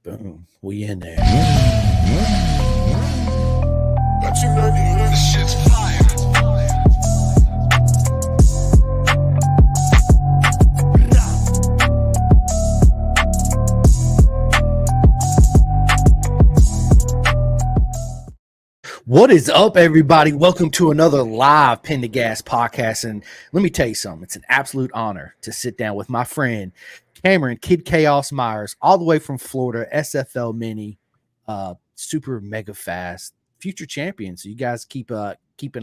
Boom. We in there. But you know this shit's fire. What is up, everybody? Welcome to another live Pin to Gas podcast. And let me tell you something. It's an absolute honor to sit down with my friend Cameron Kid Chaos Myers, all the way from Florida, SFL Mini, super mega fast, future champion. So you guys keep an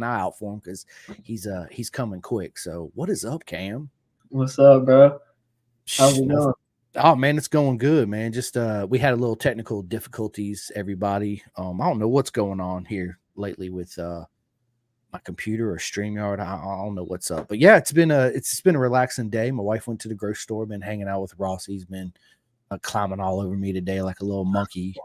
eye out for him because he's coming quick. So what is up, Cam? What's up, bro? How's it going? Oh man, it's going good, man. Just we had a little technical difficulties, everybody. I don't know what's going on here lately with my computer or StreamYard. I don't know what's up. But yeah, it's been a relaxing day. My wife went to the grocery store, been hanging out with Ross. He's been climbing all over me today like a little monkey.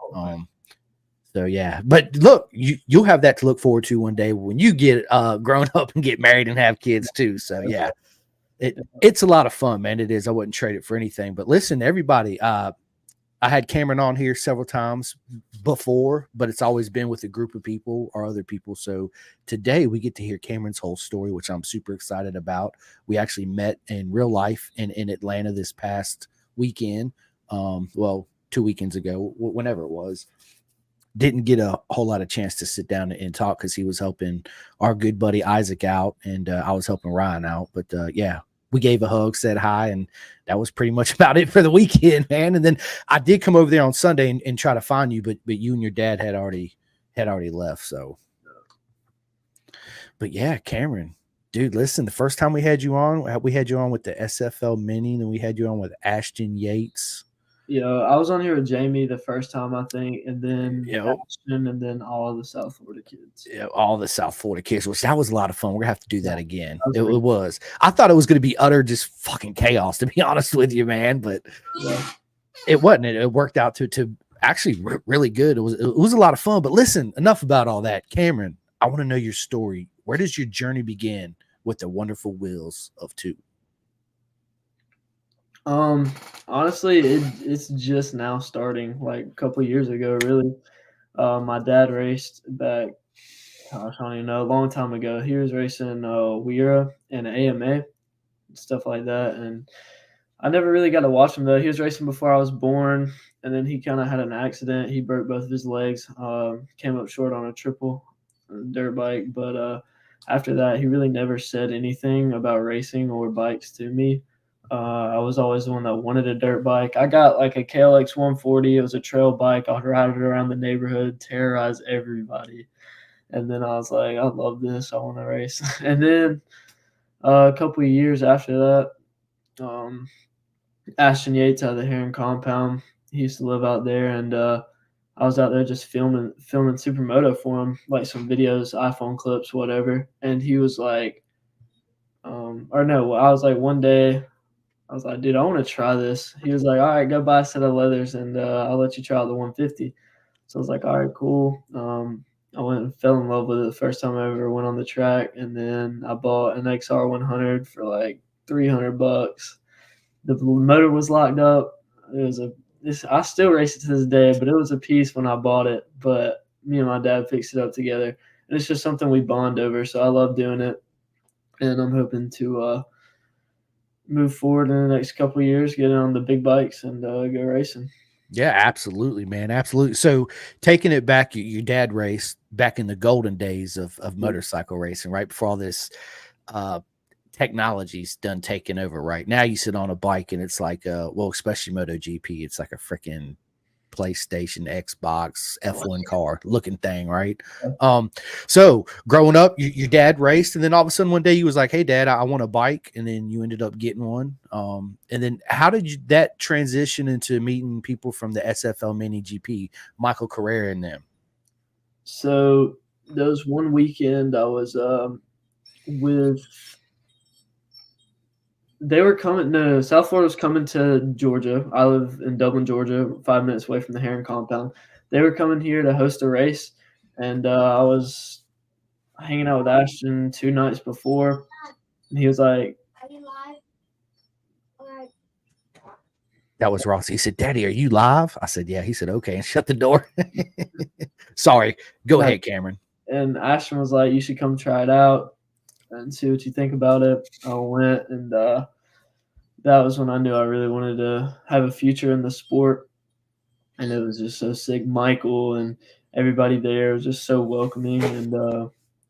So yeah, but look, you'll have that to look forward to one day when you get grown up and get married and have kids too. So yeah. It's a lot of fun, man. It is. I wouldn't trade it for anything. But listen, everybody, I had Cameron on here several times before, but it's always been with a group of people or other people. So today we get to hear Cameron's whole story, which I'm super excited about. We actually met in real life in Atlanta this past weekend. Well, 2 weekends ago, whenever it was. Didn't get a whole lot of chance to sit down and talk because he was helping our good buddy Isaac out, and I was helping Ryan out. But yeah, we gave a hug, said hi, and that was pretty much about it for the weekend, man. And then I did come over there on Sunday and try to find you, but you and your dad had already left. So, but yeah, Cameron, dude, listen, the first time we had you on with the SFL Mini, then we had you on with Ashton Yates. Yeah, I was on here with Jamie the first time, I think, and then Ashton, and then all of the South Florida kids. Yeah, all the South Florida kids, which that was a lot of fun. We're gonna have to do that again. It was. I thought it was gonna be utter just fucking chaos, to be honest with you, man. But it wasn't. It worked out to actually really good. It was a lot of fun. But listen, enough about all that. Cameron, I want to know your story. Where does your journey begin with the wonderful Wheels of Two? Honestly, it's just now starting, like a couple of years ago, really. My dad raced back, gosh, I don't even know, a long time ago. He was racing Weira and AMA, stuff like that, and I never really got to watch him, though. He was racing before I was born, and then he kind of had an accident. He broke both of his legs, came up short on a triple dirt bike, but after that, he really never said anything about racing or bikes to me. I was always the one that wanted a dirt bike. I got like a KLX 140. It was a trail bike. I'd ride it around the neighborhood, terrorize everybody. And then I was like, I love this. I want to race. And then a couple of years after that, Ashton Yates out of the Heron Compound. He used to live out there, and I was out there just filming Supermoto for him, like some videos, iPhone clips, whatever. And he was like, I was like, one day, I was like, dude, I want to try this. He was like, all right, go buy a set of leathers, and I'll let you try out the 150. So I was like, all right, cool. I went and fell in love with it the first time I ever went on the track, and then I bought an XR 100 for like $300. The motor was locked up. I still race it to this day, but it was a piece when I bought it. But me and my dad fixed it up together, and it's just something we bond over. So I love doing it, and I'm hoping to move forward in the next couple of years, get on the big bikes and go racing. Yeah, absolutely, man. Absolutely. So taking it back, your dad raced back in the golden days of motorcycle racing, right before all this technology's done taking over. Right now you sit on a bike and it's like well, especially MotoGP, it's like a freaking PlayStation, Xbox, F1 car looking thing, right? So growing up, your dad raced, and then all of a sudden one day he was like, hey dad, I want a bike, and then you ended up getting one. And then how did that transition into meeting people from the SFLminigp, Michael Carrera and them? So there was one weekend I was South Florida was coming to Georgia. I live in Dublin, Georgia, 5 minutes away from the Heron Compound. They were coming here to host a race, and I was hanging out with Ashton 2 nights before, and he was like, "Are you live?" That was Ross. He said, "Daddy, are you live?" I said, "Yeah." He said, "Okay," and shut the door. Sorry. Go ahead, Cameron. And Ashton was like, "You should come try it out and see what you think about it." I went, and that was when I knew I really wanted to have a future in the sport. And it was just so sick. Michael and everybody there was just so welcoming, and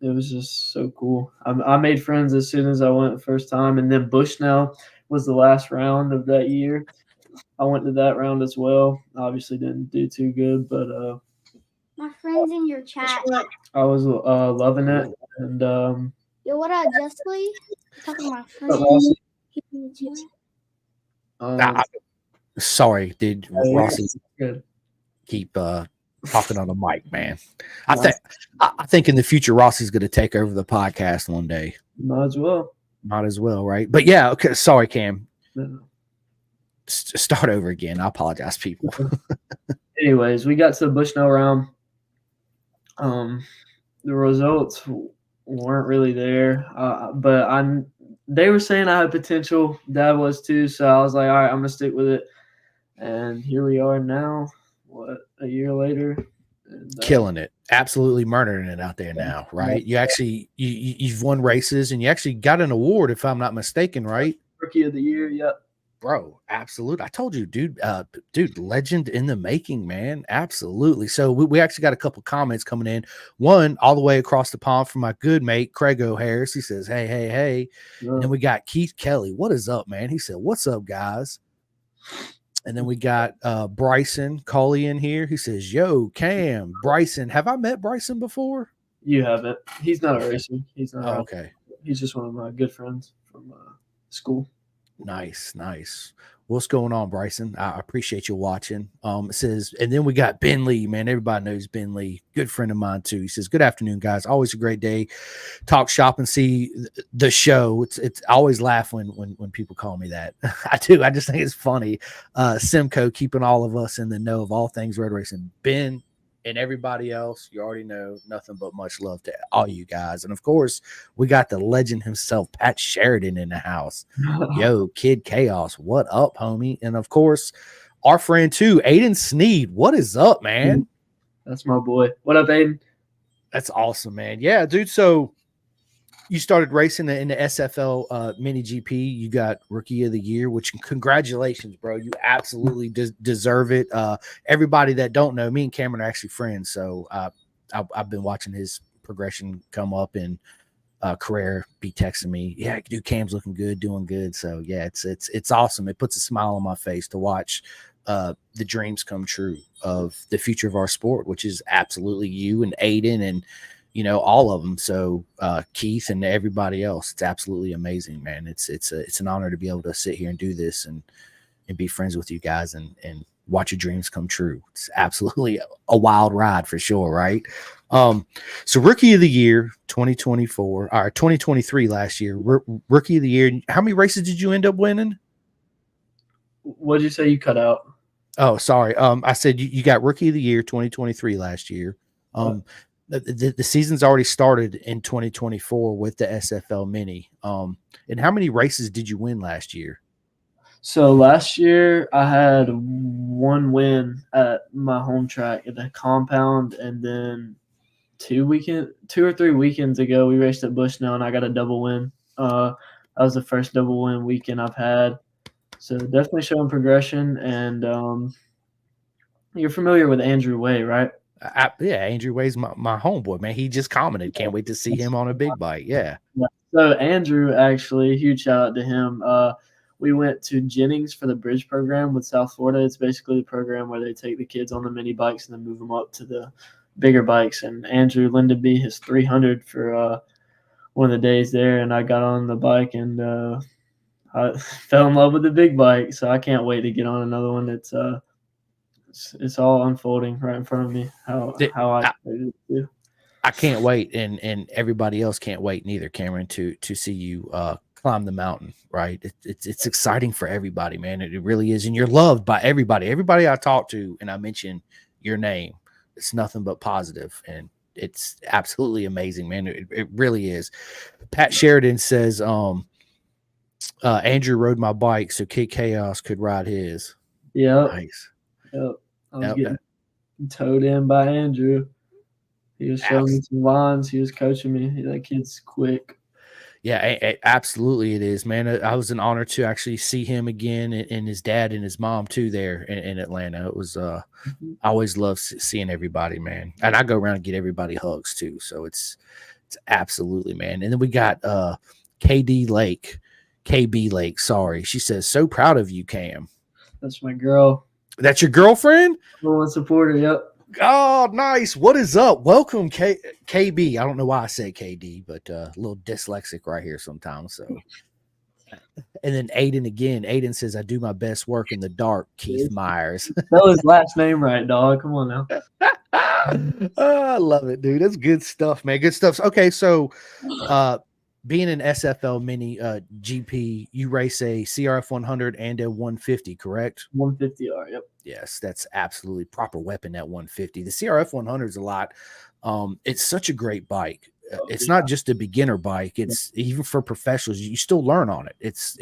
it was just so cool. I made friends as soon as I went the first time, and then Bushnell was the last round of that year. I went to that round as well. Obviously, didn't do too good, but My friends in your chat. I was loving it. And Yo, what up, Justly? Talking to my friend. Rossi, Sorry, dude. Rossi, good. keep talking on the mic, man. I think in the future, Rossi's going to take over the podcast one day. Might as well. Might as well, right? But yeah, okay. Sorry, Cam. No. Start over again. I apologize, people. Anyways, we got to the Bushnell round. The results weren't really there, but they were saying I had potential. Dad was too, so I was like, all right, I'm gonna stick with it. And here we are now. What, a year later? And, killing it, absolutely murdering it out there now, right? You actually you've won races, and you actually got an award, if I'm not mistaken, right? Rookie of the year, yep. Bro, absolutely. I told you, dude, legend in the making, man. Absolutely. So we actually got a couple comments coming in. One all the way across the pond from my good mate, Craig O'Harris. He says, hey. Yeah. And then we got Keith Kelly. What is up, man? He said, what's up, guys? And then we got Bryson Coley in here. He says, yo, Cam, Bryson. Have I met Bryson before? You haven't. He's not a racer. He's not. Oh, okay. He's just one of my good friends from school. Nice. What's going on, Bryson? I appreciate you watching. It says, and then we got Ben Lee, man. Everybody knows Ben Lee, good friend of mine too. He says, good afternoon, guys. Always a great day. Talk shop and see the show. It's I always laugh when people call me that. I do. I just think it's funny. Simcoe keeping all of us in the know of all things road racing. Ben and everybody else, you already know, nothing but much love to all you guys. And of course, we got the legend himself, Pat Sheridan, in the house. Yo, Kid Chaos, what up, homie? And of course, our friend too, Aiden Sneed. What is up, man? That's my boy. What up, Aiden? That's awesome, man. Yeah, dude. So you started racing in the SFL mini GP. You got Rookie of the Year, which congratulations, bro. You absolutely deserve it. Everybody that don't know, me and Cameron are actually friends. So I've been watching his progression come up, and Carrera be texting me, yeah, dude, Cam's looking good, doing good. So yeah, it's awesome. It puts a smile on my face to watch the dreams come true of the future of our sport, which is absolutely you and Aiden and all of them. So Keith and everybody else, it's absolutely amazing, man. It's an honor to be able to sit here and do this and be friends with you guys and watch your dreams come true. It's absolutely a wild ride for sure, right? So Rookie of the Year 2024 or 2023 last year, Rookie of the Year. How many races did you end up winning? What did you say? You cut out. Oh, sorry. I said you got Rookie of the Year 2023 last year. The season's already started in 2024 with the SFL Mini. And how many races did you win last year? So last year I had one win at my home track at the compound, and then 2 or 3 weekends ago we raced at Bushnell and I got a double win. That was the first double win weekend I've had. So definitely showing progression. And you're familiar with Andrew Way, right? Yeah, Andrew Way's my homeboy, man. He just commented. Can't wait to see him on a big bike. Yeah. So Andrew, actually, huge shout out to him. We went to Jennings for the bridge program with South Florida. It's basically the program where they take the kids on the mini bikes and then move them up to the bigger bikes. And Andrew lended me his 300 for one of the days there, and I got on the bike and I fell in love with the big bike. So I can't wait to get on another one. It's all unfolding right in front of me. I can't wait, and everybody else can't wait neither, Cameron, to see you climb the mountain. Right? It's exciting for everybody, man. It really is, and you're loved by everybody. Everybody I talk to, and I mention your name, it's nothing but positive, and it's absolutely amazing, man. It really is. Pat Sheridan says, Andrew rode my bike so Kid Chaos could ride his. Yep. Nice. Yep. I was Yep. getting towed in by Andrew. He was showing me some lines. He was coaching me. That kid's quick. Yeah, absolutely it is, man. I was an honor to actually see him again, and his dad and his mom too there in Atlanta. It was I always love seeing everybody, man. And I go around and get everybody hugs too. So it's absolutely, man. And then we got KD Lake, KB Lake. Sorry, she says so proud of you, Cam. That's my girl. That's your girlfriend? Number one supporter. Yep. Oh, nice. What is up? Welcome, KB. I don't know why I say KD, but a little dyslexic right here sometimes. So, and then Aiden again. Aiden says, I do my best work in the dark, Keith Myers. Spell his last name right, dog. Come on now. Oh, I love it, dude. That's good stuff, man. Good stuff. Okay, so being an SFL mini GP, you race a CRF 100 and a 150, correct? 150R. Yep. Yes, that's absolutely proper weapon at 150. The CRF 100 is a lot. It's such a great bike. It's not just a beginner bike. It's even for professionals. You still learn on it. It's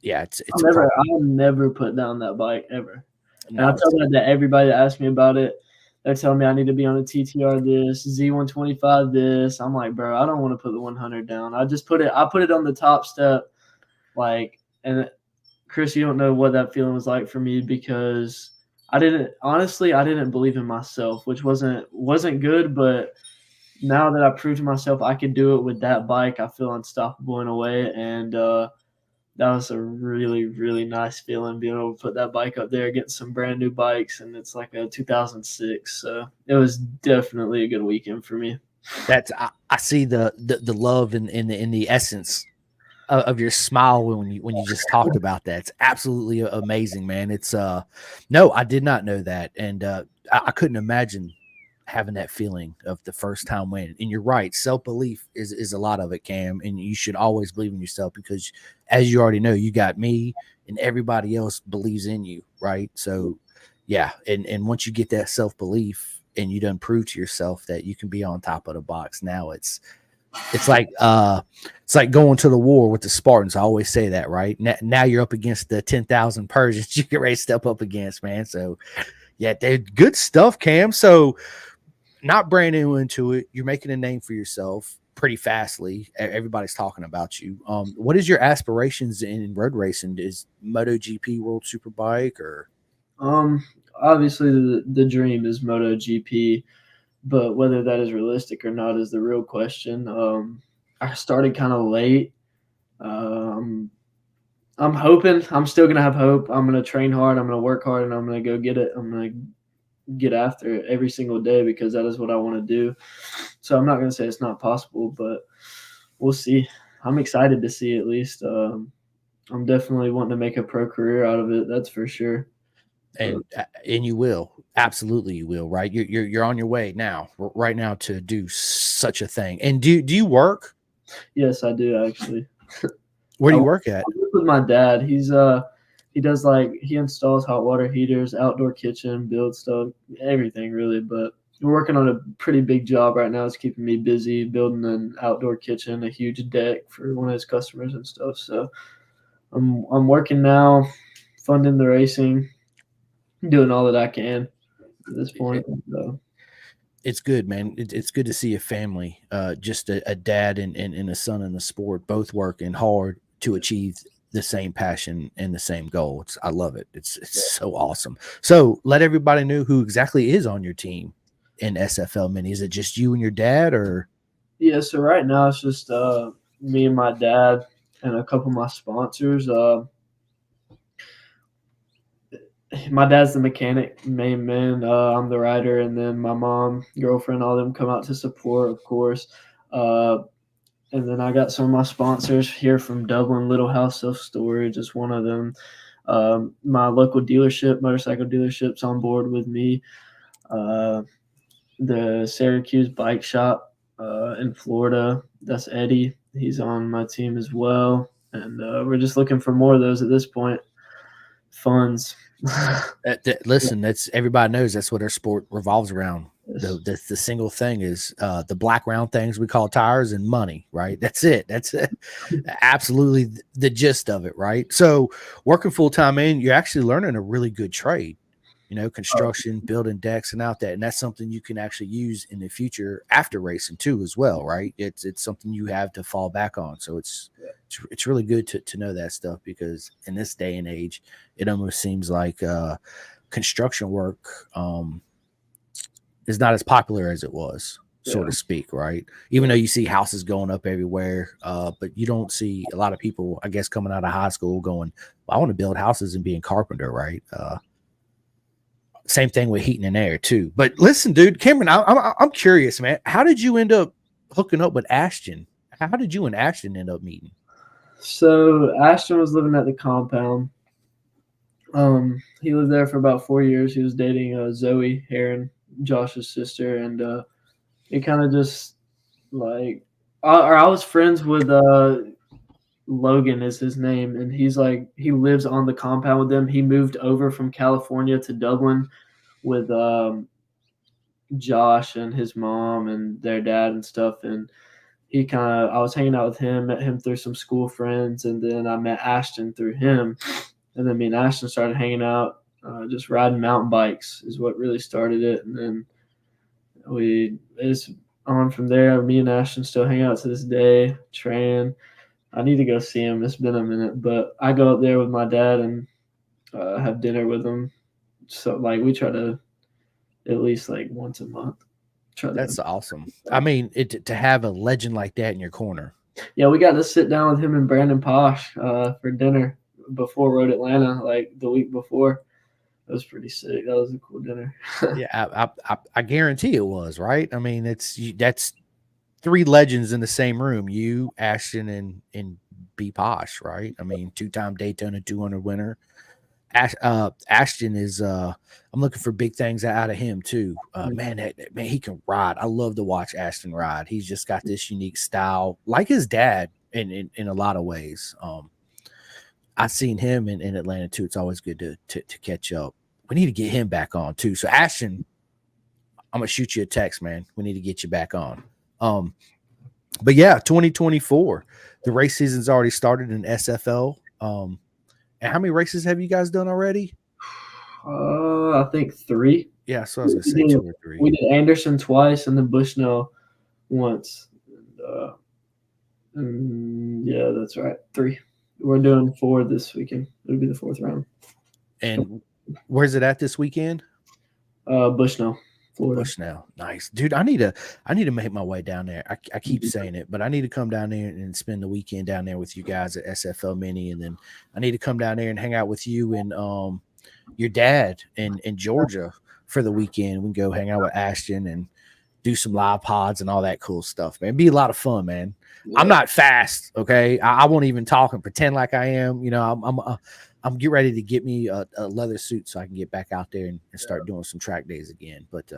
I'll never put down that bike ever. And I tell that to everybody that asks me about it. They're telling me I need to be on a TTR this, Z125 this. I'm like, bro, I don't want to put the 100 down. I put it on the top step, and Chris, you don't know what that feeling was like for me because I didn't believe in myself, which wasn't good. But now that I proved to myself I could do it with that bike, I feel unstoppable in a way, and that was a really, really nice feeling being able to put that bike up there against some brand new bikes, and it's like a 2006. So it was definitely a good weekend for me. I see the love in the essence of your smile when you just talked about that. It's absolutely amazing, man. It's no, I did not know that, and I couldn't imagine having that feeling of the first time win. And you're right, self-belief is a lot of it, Cam, and you should always believe in yourself because as you already know, you got me and everybody else believes in you, right? So yeah, and once you get that self-belief and you done prove to yourself that you can be on top of the box, now it's like going to the war with the Spartans. I always say that, right? Now you're up against the 10,000 Persians you get ready to step up against, man. So yeah, they're good stuff, Cam. So not brand new into it. You're making a name for yourself pretty fastly. Everybody's talking about you. What is your aspirations in road racing? Is MotoGP World Superbike or? Obviously the dream is MotoGP, but whether that is realistic or not is the real question. I started kind of late. I'm hoping. I'm still gonna have hope. I'm gonna train hard. I'm gonna work hard, and I'm gonna go get it. I'm gonna get after it every single day because that is what I want to do. So I'm not going to say it's not possible, but we'll see. I'm excited to see at least. I'm definitely wanting to make a pro career out of it. That's for sure. And you will, absolutely you will, right? You're on your way now, right now, to do such a thing. And do you work? Yes, I do actually. Where do you work at? I work with my dad. He does he installs hot water heaters, outdoor kitchen, builds stuff, everything really. But we're working on a pretty big job right now. It's keeping me busy building an outdoor kitchen, a huge deck for one of his customers and stuff. So I'm working now, funding the racing, doing all that I can at this point. So. It's good, man. It's good to see a family, just a dad and a son in the sport, both working hard to achieve the same passion and the same goal. I love it. It's so awesome. So let everybody know who exactly is on your team in SFL Mini. Is it just you and your dad, or? Yeah, so right now it's just me and my dad and a couple of my sponsors. My dad's the mechanic, main man. I'm the rider, and then my mom, girlfriend, all of them come out to support, of course. And then I got some of my sponsors here from Dublin. Little House Self Storage is one of them. My local dealership, motorcycle dealership's on board with me. The Syracuse Bike Shop in Florida, that's Eddie. He's on my team as well. And we're just looking for more of those at this point. funds. Listen, that's everybody knows that's what our sport revolves around. Yes. The single thing is the black round things we call tires and money, right? That's it. That's absolutely the gist of it, right? So working full time in, you're actually learning a really good trade. Construction, building decks, and out that, and that's something you can actually use in the future after racing too, as well, right? It's something you have to fall back on. So it's really good to know that stuff, because in this day and age, it almost seems like construction work is not as popular as it was, so to speak, right? Even though you see houses going up everywhere, but you don't see a lot of people, I guess, coming out of high school going, well, I want to build houses and be a carpenter, right? Same thing with heating and air too. But listen, dude, Cameron, I'm curious, man. How did you end up hooking up with Ashton? How did you and Ashton end up meeting? So Ashton was living at the compound. He lived there for about 4 years. He was dating Zoe Heron, Josh's sister, and it kind of just like I was friends with Logan is his name, and he lives on the compound with them. He moved over from California to Dublin with Josh and his mom and their dad and stuff, and I was hanging out with him, met him through some school friends, and then I met Ashton through him, and then me and Ashton started hanging out, just riding mountain bikes is what really started it, and then it's on from there. Me and Ashton still hang out to this day, training. I need to go see him. It's been a minute, but I go up there with my dad and have dinner with him. So we try to at least once a month. That's awesome. I mean, to have a legend like that in your corner. Yeah, we got to sit down with him and Brandon Posh for dinner before Road Atlanta, the week before. It was pretty sick. That was a cool dinner. Yeah, I guarantee it was, right? I mean, that's three legends in the same room. You, Ashton, and B Posh, right? I mean, 2-time Daytona 200 winner. Ashton is I'm looking for big things out of him too. Man, he can ride. I love to watch Ashton ride. He's just got this unique style, like his dad in a lot of ways. I've seen him in Atlanta too. It's always good to catch up. We need to get him back on too. So Ashton, I'm gonna shoot you a text, man. We need to get you back on. But yeah, 2024, the race season's already started in SFL. And how many races have you guys done already? I think 3. Yeah, so I was gonna say 2 or 3. We did Anderson twice and then Bushnell once. Yeah, that's right. 3. We're doing 4 this weekend. It'll be the 4th round. And where's it at this weekend? Bushnell, Florida. Bushnell, nice, dude. I need to make my way down there. I keep saying it, but I need to come down there and spend the weekend down there with you guys at SFL Mini, and then I need to come down there and hang out with you and your dad in Georgia for the weekend. We can go hang out with Ashton and do some live pods and all that cool stuff, man. It'd be a lot of fun, man. Yeah. I'm not fast, okay? I won't even talk and pretend like I am. I'm getting ready to get me a leather suit so I can get back out there and start doing some track days again. But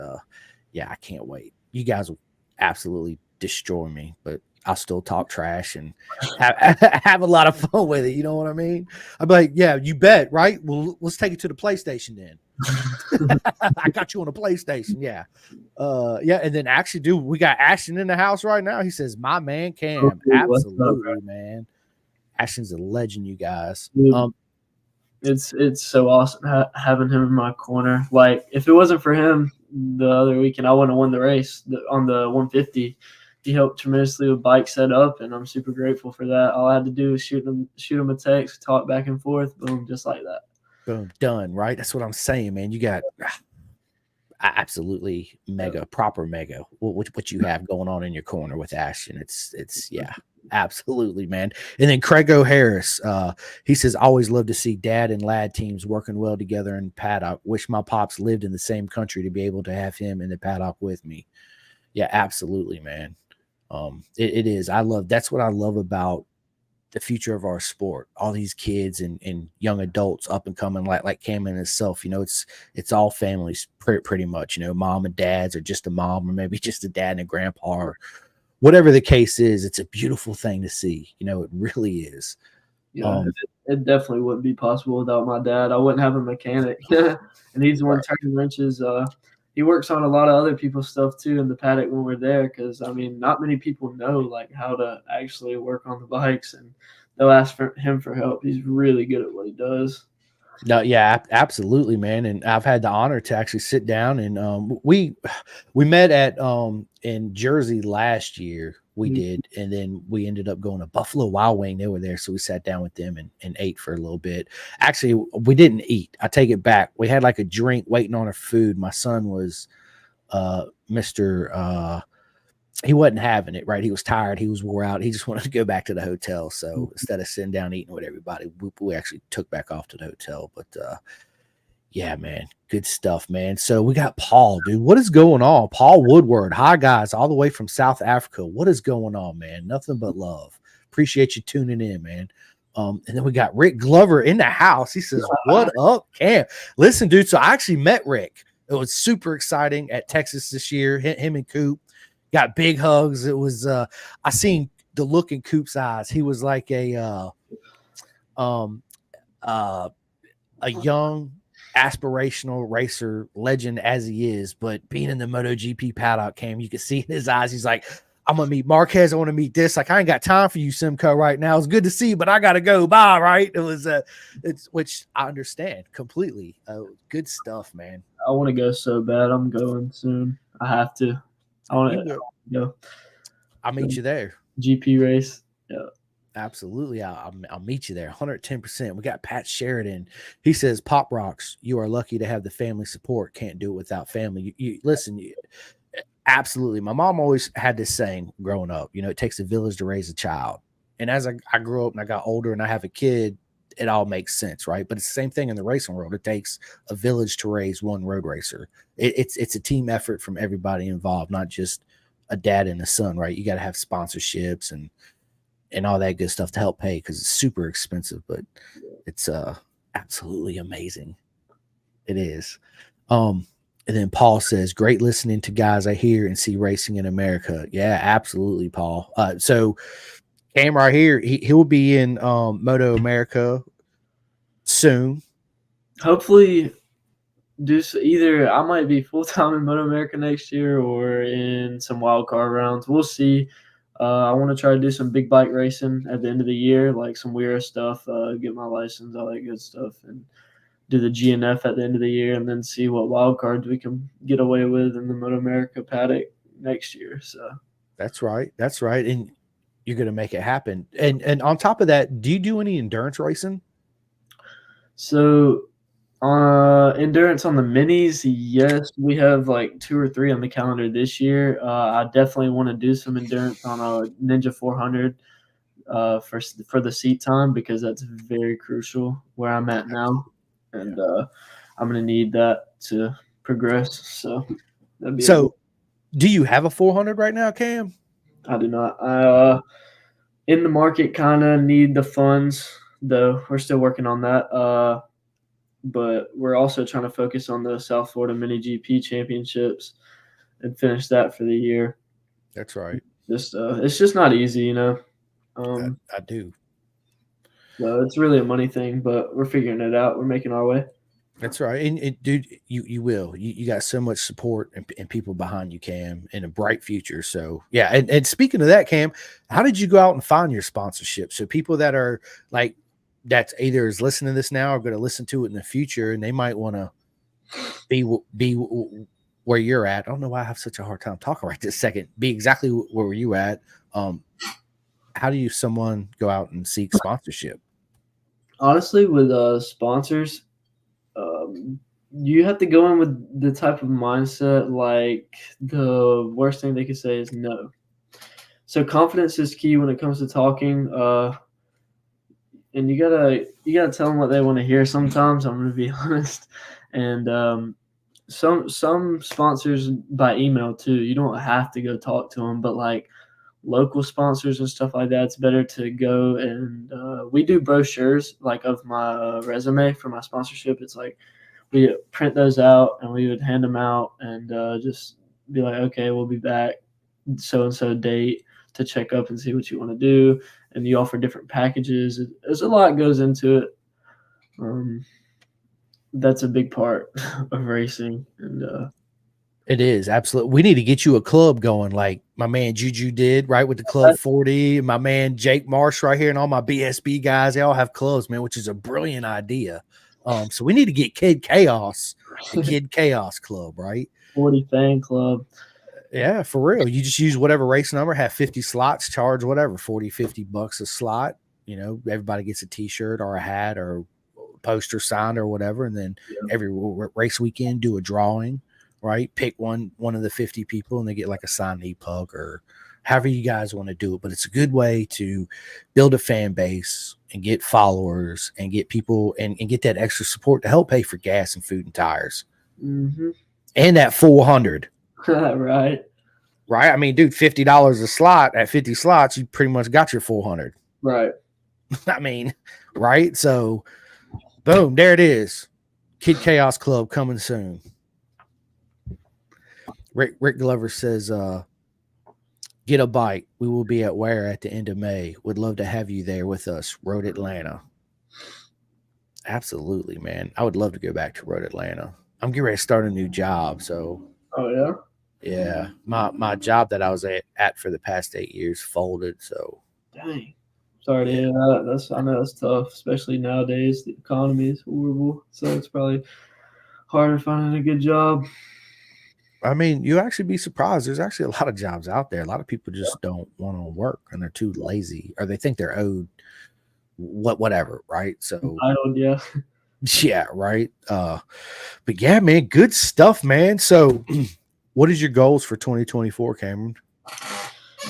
yeah, I can't wait. You guys will absolutely destroy me, but I'll still talk trash and have a lot of fun with it. You know what I mean? I'm like, yeah, you bet, right? Well, let's take it to the PlayStation then. I got you on a PlayStation, yeah. Yeah, and then actually, dude, we got Ashton in the house right now. He says, my man Cam. Absolutely, man. Ashton's a legend, you guys. It's so awesome having him in my corner. If it wasn't for him the other weekend, I wouldn't have won the race on the 150. He helped tremendously with bike setup, and I'm super grateful for that. All I had to do was shoot him a text, talk back and forth, boom, just like that. Boom, done, right? That's what I'm saying, man. You got absolutely proper mega. What you have going on in your corner with Ashton? It's yeah. Absolutely, man. And then Craig O'Harris, he says, always love to see dad and lad teams working well together in paddock. Wish my pops lived in the same country to be able to have him in the paddock with me. Yeah, absolutely, man. It is. That's what I love about the future of our sport. All these kids and young adults up and coming like Cam and himself, it's all families pretty much, mom and dads, or just a mom, or maybe just a dad and a grandpa, or whatever the case is. It's a beautiful thing to see. It really is. Yeah, it definitely wouldn't be possible without my dad. I wouldn't have a mechanic, and he's the one Right. turning wrenches. He works on a lot of other people's stuff too in the paddock when we're there, because I mean, not many people know like how to actually work on the bikes, and they'll ask for him for help. He's really good at what he does. No, yeah, absolutely, man. And I've had the honor to actually sit down and we met at in Jersey last year. We Mhm. did, and then we ended up going to Buffalo Wild Wing. They were there, so we sat down with them and ate for a little bit. Actually, we didn't eat. I take it back. We had like a drink waiting on our food. My son was Mr. He wasn't having it, right? He was tired. He was wore out. He just wanted to go back to the hotel. So instead of sitting down eating with everybody, we actually took back off to the hotel. But yeah, man, good stuff, man. So we got Paul, dude. What is going on? Paul Woodward. Hi, guys, all the way from South Africa. What is going on, man? Nothing but love. Appreciate you tuning in, man. And then we got Rick Glover in the house. He says, "What up, Cam?" Listen, dude. So I actually met Rick. It was super exciting at Texas this year. Him and Coop got big hugs. It was I seen the look in Coop's eyes. He was like a young aspirational racer legend as he is, but being in the MotoGP paddock, Cam, you could see in his eyes, he's like, I'm gonna meet Marquez. I want to meet this. Like, I ain't got time for you, Simcoe, right now. It's good to see you, but I gotta go. Bye. Right? It was it's which I understand completely. Good stuff, man. I want to go so bad. I'm going soon. I have to. I want You to go. go I'll meet you there. GP race. Yeah. Absolutely. I'll meet you there 110%. We got Pat Sheridan. He says, Pop Rocks, you are lucky to have the family support. Can't do it without family. Listen, absolutely. My mom always had this saying growing up, it takes a village to raise a child. And as I grew up and I got older and I have a kid, it all makes sense, right? But it's the same thing in the racing world. It takes a village to raise one road racer. It's a team effort from everybody involved, not just a dad and a son, right? You got to have sponsorships and all that good stuff to help pay, because it's super expensive, but it's absolutely amazing. It is. And then Paul says, great listening to guys I hear and see racing in America. Yeah, absolutely, Paul. So Cam right here, he will be in Moto America soon. Hopefully, either I might be full time in Moto America next year or in some wild card rounds. We'll see. I want to try to do some big bike racing at the end of the year, like some weird stuff, get my license, all that good stuff, and do the GNF at the end of the year, and then see what wild cards we can get away with in the Moto America paddock next year. So That's right. That's right. And you're going to make it happen. And on top of that, do you do any endurance racing? So endurance on the minis, yes, we have like 2 or 3 on the calendar this year. I definitely want to do some endurance on a Ninja 400 for the seat time, because that's very crucial where I'm at now, and I'm gonna need that to progress. So that'd be do you have a 400 right now, Cam? I do not. I in the market, kind of need the funds, though. We're still working on that. But we're also trying to focus on the South Florida Mini GP Championships and finish that for the year. That's right. It's just not easy, I do. So it's really a money thing, but we're figuring it out. We're making our way. That's right. And dude, you will. You got so much support and people behind you, Cam, and a bright future. So yeah. And speaking of that, Cam, how did you go out and find your sponsorship? So people that are like, that's either is listening to this now or going to listen to it in the future, and they might want to be where you're at. I don't know why I have such a hard time talking right this second. Be exactly where you at. How do someone go out and seek sponsorship? Honestly, with sponsors, you have to go in with the type of mindset, like the worst thing they could say is no. So confidence is key when it comes to talking. And you gotta tell them what they want to hear. Sometimes I'm gonna be honest, and some sponsors by email too. You don't have to go talk to them, but like local sponsors and stuff like that, it's better to go and we do brochures like of my resume for my sponsorship. It's like we print those out and we would hand them out and just be like, okay, we'll be back so and so date to check up and see what you want to do. and you offer different packages. There's a lot goes into it. That's a big part of racing, and It is absolutely. We need to get you a club going, like my man Juju did, right, with the Club 40. And my man Jake Marsh right here, and all my BSB guys. They all have clubs, man, which is a brilliant idea. So we need to get Kid Chaos, the Kid Chaos Club, right? 40 fan club. Yeah, for real. You just use whatever race number, have 50 slots, charge whatever, 40, $50 a slot. You know, everybody gets a t-shirt or a hat or poster signed or whatever. And then every race weekend, do a drawing, right? Pick one of the 50 people and they get like a signed e-pug or however you guys want to do it. But it's a good way to build a fan base and get followers and get people and get that extra support to help pay for gas and food and tires. Mm-hmm. And that 400. Right. I mean, dude, $50 a slot at 50 slots, you pretty much got your 400. Right. I mean, right? So, boom, there it is. Kid Chaos Club coming soon. Rick Glover says, get a bite. We will be at Ware at the end of May. Would love to have you there with us. Road Atlanta. Absolutely, man. I would love to go back to Road Atlanta. I'm getting ready to start a new job, so. Oh, yeah? Yeah, my job that I was at for the past 8 years folded. So, dang, sorry to hear that. I know that's tough, especially nowadays. The economy is horrible, so it's probably harder finding a good job. I mean, you actually be surprised. There's actually a lot of jobs out there. A lot of people just don't want to work, and they're too lazy, or they think they're owed whatever, right? So, yeah. Yeah, right. But yeah, man, good stuff, man. So. What is your goals for 2024, Cameron?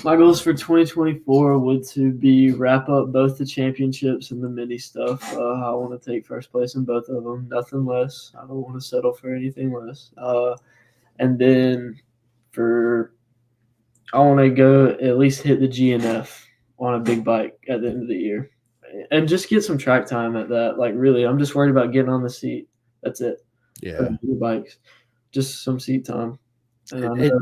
My goals for 2024 would to be wrap up both the championships and the mini stuff. I want to take first place in both of them, nothing less. I don't want to settle for anything less. And then I want to go at least hit the GNF on a big bike at the end of the year, and just get some track time at that. Like really, I'm just worried about getting on the seat. That's it. Yeah, the bikes, just some seat time. And I know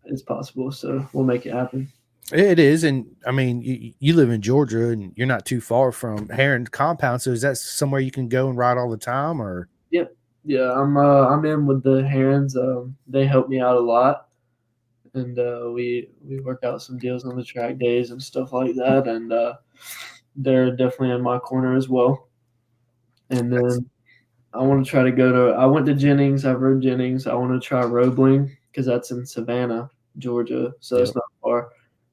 it's possible, so we'll make it happen. It is, and I mean, you live in Georgia, and you're not too far from Heron Compound. So, is that somewhere you can go and ride all the time, or? Yep, yeah. I'm in with the Herons. They help me out a lot, and we work out some deals on the track days and stuff like that. And they're definitely in my corner as well. And then I want to try to go to. I went to Jennings. I've rode Jennings. I want to try Roebling, because that's in Savannah, Georgia, so it's not far.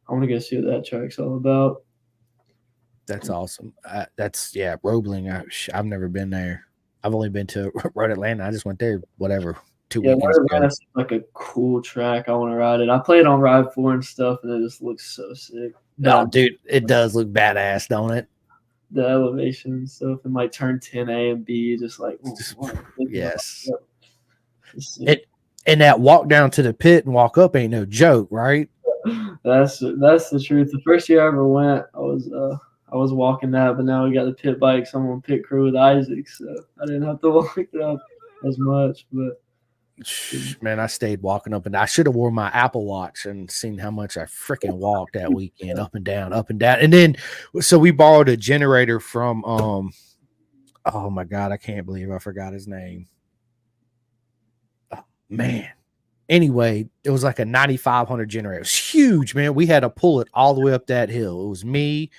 I want to go see what that track's all about. That's awesome. Roebling. I've never been there. I've only been to Road Atlanta. I just went there, 2 weekends ago. That's like a cool track. I want to ride it. I played on Ride 4 and stuff, and it just looks so sick. No, dude, it does look badass, don't it? The elevation and stuff, and like turn 10A and B, just like yes. And that walk down to the pit and walk up ain't no joke, right? That's the truth. The first year I ever went, I was walking that, but now we got the pit bike. So I'm on pit crew with Isaac, so I didn't have to walk it up as much. But man, I stayed walking up, and I should have worn my Apple Watch and seen how much I freaking walked that weekend, up and down, up and down. And then, so we borrowed a generator from oh my God, I can't believe I forgot his name. Oh, man. Anyway, it was like a 9,500 generator. It was huge, man. We had to pull it all the way up that hill. It was me,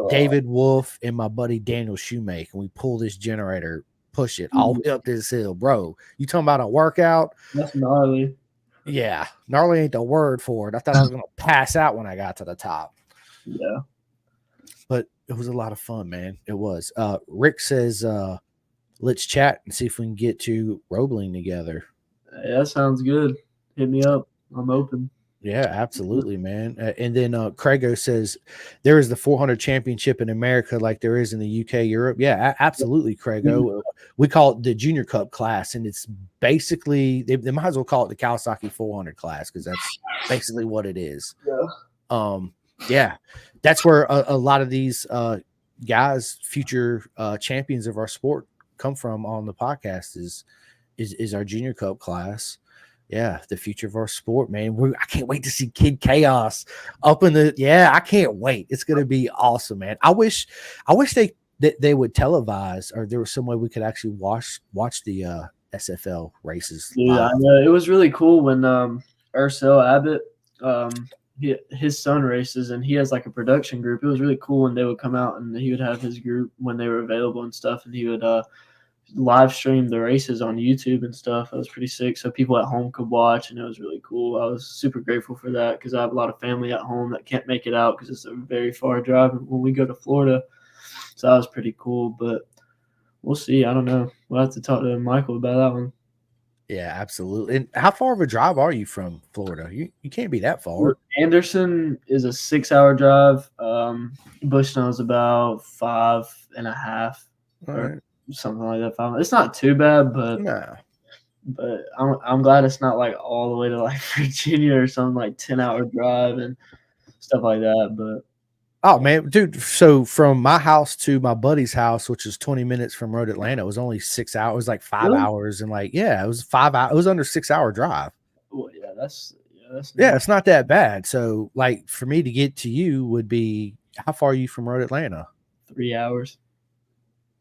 David Wolf, and my buddy Daniel Shoemake, and we pulled this generator, push it all the way up this hill, bro. You talking about a workout? That's gnarly. Yeah, gnarly ain't the word for it. I thought I was gonna pass out when I got to the top. Yeah, but it was a lot of fun, man. It was. Rick says, let's chat and see if we can get to Roebling together. Yeah, that sounds good. Hit me up. I'm open. Yeah, absolutely, man. And then Craigo says there is the 400 championship in America like there is in the UK, Europe. Yeah, absolutely, Craigo. We call it the Junior Cup class, and it's basically they might as well call it the Kawasaki 400 class, because that's basically what it is. Yeah, that's where a lot of these guys, future champions of our sport, come from on the podcast. Is our Junior Cup class. Yeah, the future of our sport, man. I can't wait to see Kid Chaos up in the. Yeah, I can't wait. It's gonna be awesome, man. I wish they would televise, or there was some way we could actually watch the SFL races Dude, I live. know it was really cool when Ursel Abbott, his son races, and he has like a production group. It was really cool when they would come out and he would have his group when they were available and stuff, and he would live stream the races on YouTube and stuff. It was pretty sick, so people at home could watch, and it was really cool. I was super grateful for that because I have a lot of family at home that can't make it out because it's a very far drive when we go to Florida. So that was pretty cool, but we'll see. I don't know. We'll have to talk to Michael about that one. Yeah, absolutely. And how far of a drive are you from Florida? You can't be that far. Anderson is a 6-hour drive. Bushnell is about 5.5 All or right. something like that. It's not too bad, but Nah. I'm glad it's not like all the way to like Virginia or something, like 10-hour drive and stuff like that. But Oh man, dude. So from my house to my buddy's house, which is 20 minutes from Road Atlanta, it was only 6 hours. It was like 5 hours, and like it was 5 hours. It was under 6 hour drive. well, that's Yeah, nice. it's not that bad. So like for me to get to you would be, how far are you from Road Atlanta? 3 hours.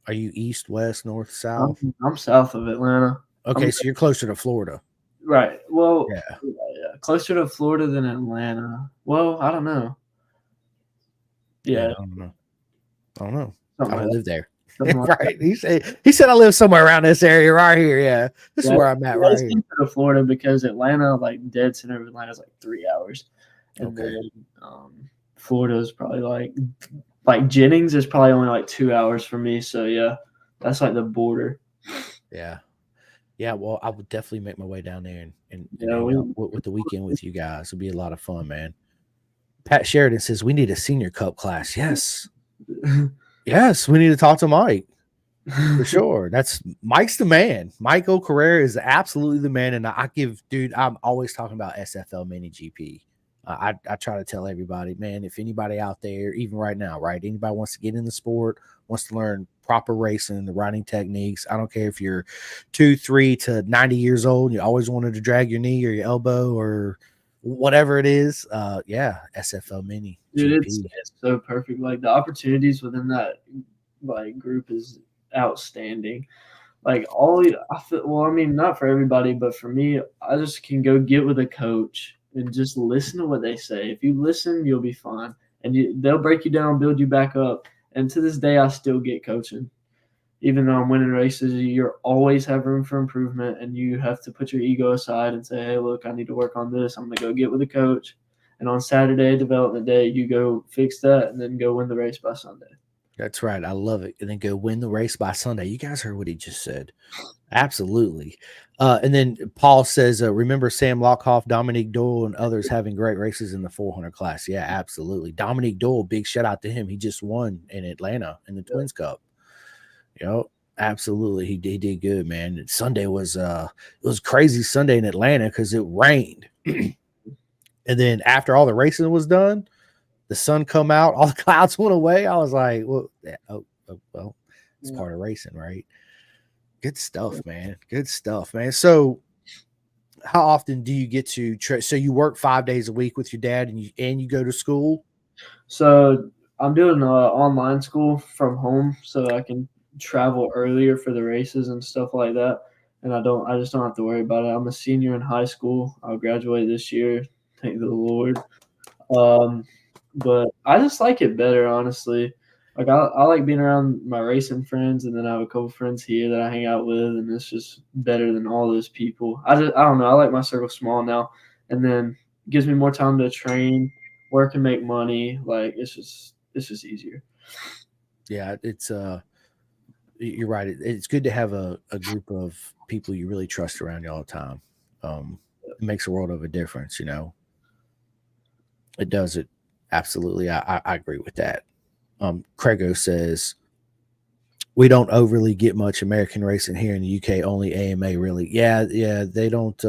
Are you east, west, north, I'm, south? I'm south of Atlanta. Okay, I'm so you're closer to Florida. right. Well, Yeah. yeah, closer to Florida than Atlanta. Well, I don't know. Yeah, Yeah, I don't know. I don't know. I something like don't that. live there. Something like Right. He said I live somewhere around this area right here. Yeah. This is Yeah, where I'm at yeah, right it's here. closer to Florida because Atlanta, like dead center of Atlanta, is like 3 hours, and Okay. then Florida is probably like Jennings is probably only like 2 hours from me. So yeah, that's like the border. Yeah. Yeah, well, I would definitely make my way down there and Yeah, hang out with the weekend with you guys. It'll be a lot of fun, man. Pat Sheridan says we need a senior cup class. Yes. Yes, we need to talk to Mike for sure. That's Mike's the man. Michael Carrera is absolutely the man. And I'm always talking about SFL mini GP. I try to tell everybody, man, if anybody out there, even right now, right, anybody wants to get in the sport, wants to learn proper racing, the riding techniques. I don't care if you're 2, 3 to 90 years old, and you always wanted to drag your knee or your elbow or whatever it is. Yeah, SFL mini Dude, GP. it's so perfect. Like the opportunities within that like group is outstanding. Like I feel, well, I mean, not for everybody, but for me, I just can go get with a coach and just listen to what they say. If you listen, you'll be fine, and they'll break you down, build you back up. And to this day, I still get coaching, even though I'm winning races. You always have room for improvement, and you have to put your ego aside and say, "Hey, look, I need to work on this. I'm gonna go get with a coach." And on Saturday, development day, you go fix that, and then go win the race by Sunday. That's right. I love it. And then go win the race by Sunday. You guys heard what he just said. Absolutely. And then Paul says, remember Sam Lockhoff, Dominique Doyle, and others having great races in the 400 class. Yeah, absolutely. Dominique Doyle, big shout out to him. He just won in Atlanta in the Twins Cup. Absolutely. He did good, man. And Sunday was it was crazy Sunday in Atlanta because it rained. And then after all the racing was done, the sun come out, all the clouds went away. I was like, well, it's part of racing, right? Good stuff, man. Good stuff, man. So how often do you get to so you work 5 days a week with your dad and you go to school? So I'm doing online school from home, so I can travel earlier for the races and stuff like that. And I just don't have to worry about it. I'm a senior in high school. I'll graduate this year. Thank the Lord. But I just like it better, honestly. Like I like being around my racing friends, and then I have a couple friends here that I hang out with, and it's just better than all those people. I don't know. I like my circle small now, and then it gives me more time to train, work, and make money. Like it's just easier. Yeah, it's you're right. It's good to have a group of people you really trust around you all the time. It makes a world of a difference, It does it. Absolutely. I agree with that. Craigo says we don't overly get much American racing here in the UK, only AMA really. Yeah, they don't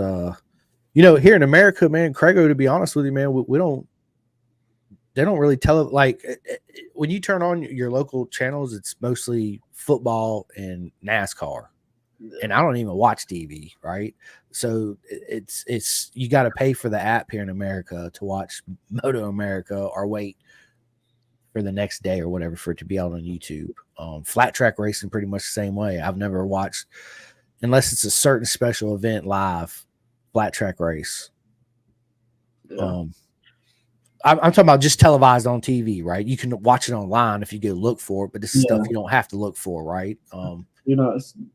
here in America, man, Craigo, to be honest with you, man, we don't they don't really tell it like when you turn on your local channels, it's mostly football and NASCAR. And I don't even watch TV, right? So it's you got to pay for the app here in America to watch Moto America, or wait for the next day or whatever for it to be out on YouTube. Flat track racing pretty much the same way. I've never watched, unless it's a certain special event, live flat track race. Yeah. I'm talking about just televised on TV, right? You can watch it online if you go look for it, but this is stuff you don't have to look for, right? You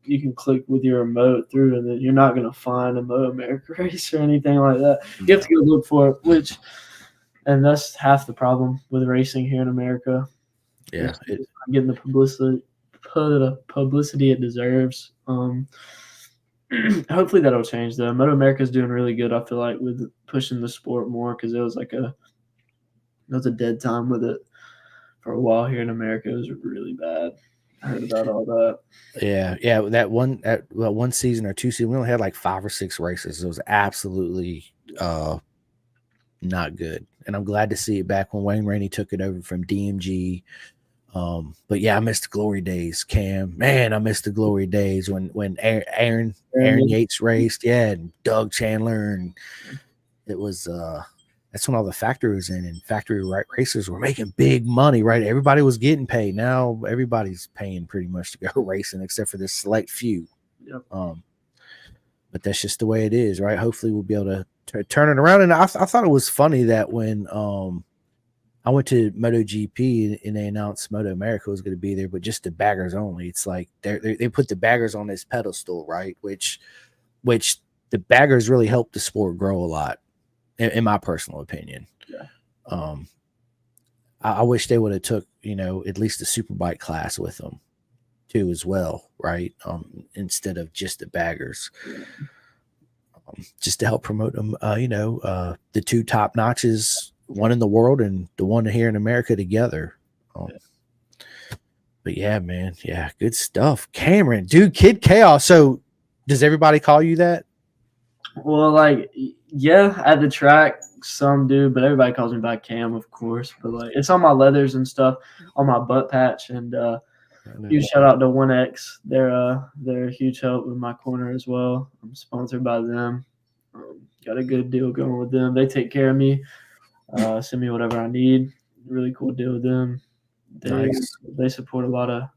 can click with your remote through, and then you're not gonna find a Moto America race or anything like that. You have to go look for it, and that's half the problem with racing here in America. Yeah, it's not getting the publicity it deserves. Hopefully that'll change though. Moto America is doing really good. I feel like with pushing the sport more, because it was a dead time with it for a while here in America. It was really bad. I heard about all that. Yeah. That one season or two seasons, we only had like 5 or 6 races. It was absolutely not good. And I'm glad to see it back when Wayne Rainey took it over from DMG. But yeah, I missed the glory days, Cam. Man, I missed the glory days when Aaron Yates raced, and Doug Chandler, and it was that's when all the factory was in, and factory racers were making big money, right? Everybody was getting paid. Now everybody's paying pretty much to go racing, except for this select few. Yep. But that's just the way it is, right? Hopefully we'll be able to turn it around. And I thought it was funny that when I went to MotoGP and they announced Moto America was going to be there, but just the baggers only. It's like they put the baggers on this pedestal, right? Which the baggers really helped the sport grow a lot, in my personal opinion. Yeah. I wish they would have took, at least the superbike class with them too as well, right? Instead of just the baggers. Just to help promote them, the 2 top notches, one in the world and the one here in America together. But yeah, man. Yeah, good stuff. Cameron, dude, Kid Chaos. So does everybody call you that? Well, at the track, some do, but everybody calls me by Cam, of course. But it's on my leathers and stuff, on my butt patch, and huge shout out to 1X. They're a huge help with my corner as well. I'm sponsored by them. Got a good deal going with them. They take care of me, send me whatever I need. Really cool deal with them. They support a lot of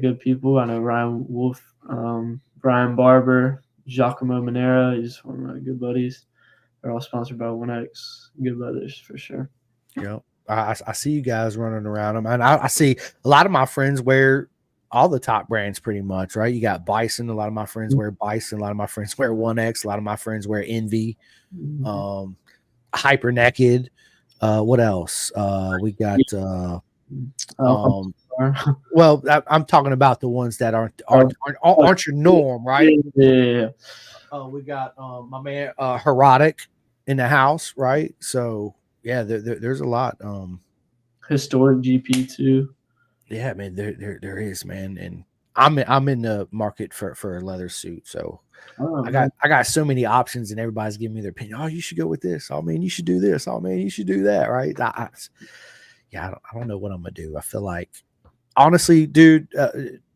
good people. I know Ryan Wolf, Brian Barber, Giacomo Monera. He's one of my good buddies. They're all sponsored by 1X. Good brothers for sure. Yep. I see you guys running around them, and I see a lot of my friends wear all the top brands pretty much, right? You got Bison. A lot of my friends wear Bison. A lot of my friends wear 1X. A lot of my friends wear Envy, Hyper Naked. What else? We got. Well, I'm talking about the ones that aren't your norm, right? Yeah. We got my man Herotic in the house, right? So yeah, there's a lot. Historic GP too. Yeah, man, there is, man, and I'm in the market for a leather suit, so I got so many options, and everybody's giving me their opinion. Oh, you should go with this. Oh man, you should do this. Oh man, you should do that, right? I don't know what I'm gonna do. I feel like, honestly, dude,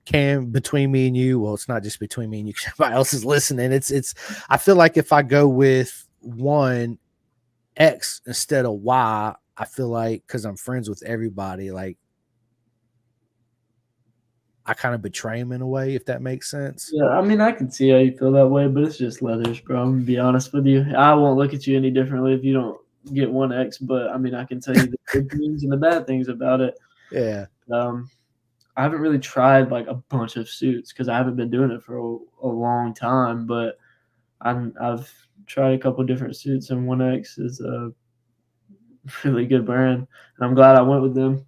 Cam, between me and you, well, it's not just between me and you. Everybody else is listening. It's. I feel like if I go with 1X instead of Y, I feel like, because I'm friends with everybody, like I kind of betray him in a way, if that makes sense. Yeah, I mean, I can see how you feel that way, but it's just leathers, bro. I'm gonna be honest with you. I won't look at you any differently if you don't get 1X, but I mean, I can tell you the good things and the bad things about it. Yeah. I haven't really tried like a bunch of suits because I haven't been doing it for a long time, but I've tried a couple different suits, and 1X is a really good brand, and I'm glad I went with them.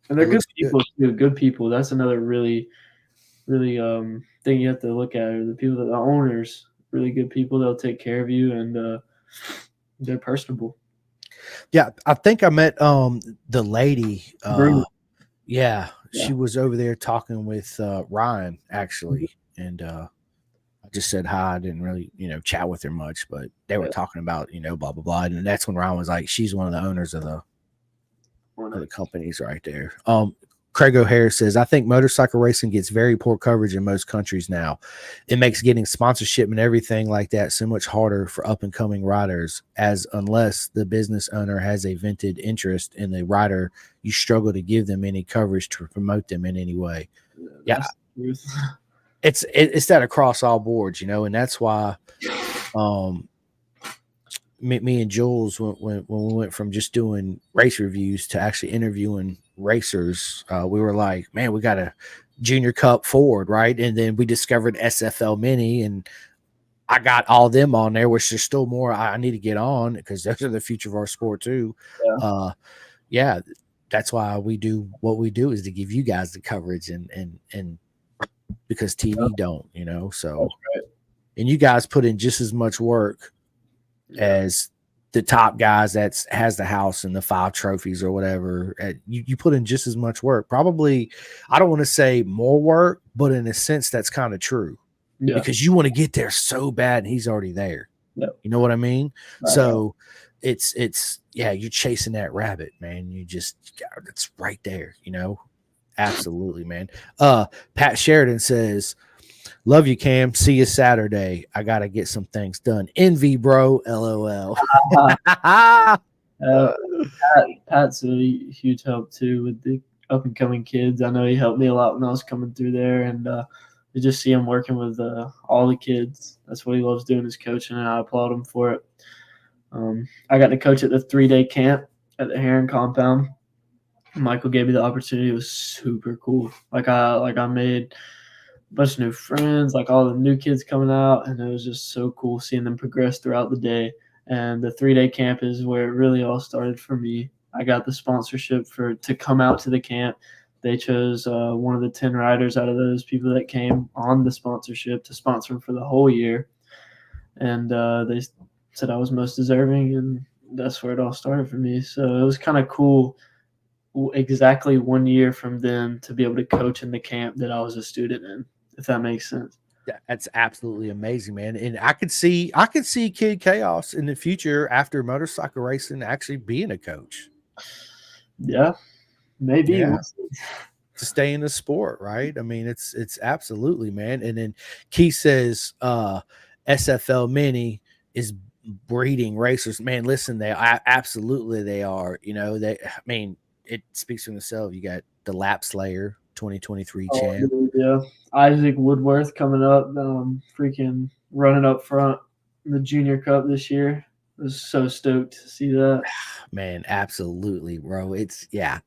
And they're good people too. Good people. That's another really, really thing you have to look at. Are the people that the owners, really good people. They'll take care of you, and they're personable. Yeah, I think I met the lady. Yeah, she was over there talking with Ryan actually, and I just said hi. I didn't really, chat with her much, but they were talking about, blah blah blah, and that's when Ryan was like, "She's one of the owners of the companies right there." Craig O'Hare says, I think motorcycle racing gets very poor coverage in most countries now. It makes getting sponsorship and everything like that so much harder for up and coming riders, as unless the business owner has a vented interest in the rider, you struggle to give them any coverage to promote them in any way. Yeah. That's the truth. It's that across all boards, you know, and that's why me and Jules, when we went from just doing race reviews to actually interviewing racers, we were like, man, we got a Junior Cup Ford, right? And then we discovered SFL Mini, and I got all them on there, which there's still more I need to get on because those are the future of our sport too. Yeah, that's why we do what we do, is to give you guys the coverage and because TV don't, you know. So, and you guys put in just as much work as the top guys that has the house and the 5 trophies or whatever. You put in just as much work. Probably, I don't want to say more work, but in a sense, that's kind of true. Yeah. Because you want to get there so bad, and he's already there. Yeah. You know what I mean? So it's you're chasing that rabbit, man. It's right there, you know? Absolutely, man. Pat Sheridan says, love you, Cam. See you Saturday. I got to get some things done. Envy, bro. LOL. Pat's a huge help, too, with the up-and-coming kids. I know he helped me a lot when I was coming through there, and you just see him working with all the kids. That's what he loves doing, is coaching, and I applaud him for it. I got to coach at the 3-day camp at the Heron compound. Michael gave me the opportunity. It was super cool. I made a bunch of new friends, like all the new kids coming out, and it was just so cool seeing them progress throughout the day. And the 3-day camp is where it really all started for me. I got the sponsorship to come out to the camp. They chose one of the 10 riders out of those people that came on the sponsorship to sponsor them for the whole year. And they said I was most deserving, and that's where it all started for me. So it was kind of cool, exactly 1 year from then, to be able to coach in the camp that I was a student in, if that makes sense. Yeah, that's absolutely amazing, man. And I could see Kid Chaos in the future after motorcycle racing actually being a coach. Yeah, maybe. Yeah. To stay in the sport, right? I mean, it's absolutely, man. And then Keith says SFL Mini is breeding racers. Man, listen, they are. You know, it speaks for themselves. You got the Lap Slayer 2023 champ. Dude, yeah. Isaac Woodworth coming up, freaking running up front in the Junior Cup this year. I was so stoked to see that. Man, absolutely, bro.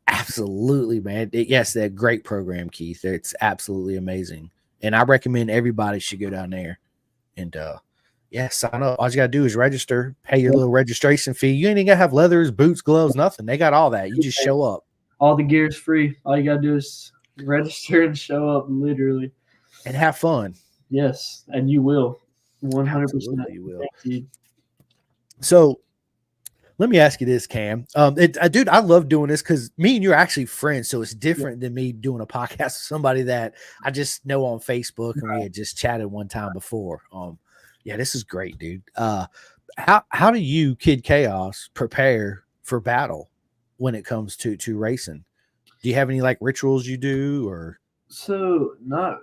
Absolutely, man. Yes, that great program, Keith. It's absolutely amazing. And I recommend everybody should go down there and sign up. All you gotta do is register, pay your little registration fee. You ain't even gotta have leathers, boots, gloves, nothing. They got all that. You just show up. All the gear's free. All you gotta do is register and show up, literally. And have fun. Yes, and you will. 100%. You will. So let me ask you this, Cam. Dude, I love doing this because me and you are actually friends, so it's different than me doing a podcast with somebody that I just know on Facebook and we had just chatted one time before. This is great, dude. How do you, Kid Chaos, prepare for battle when it comes to racing? Do you have any like rituals you do, or? So not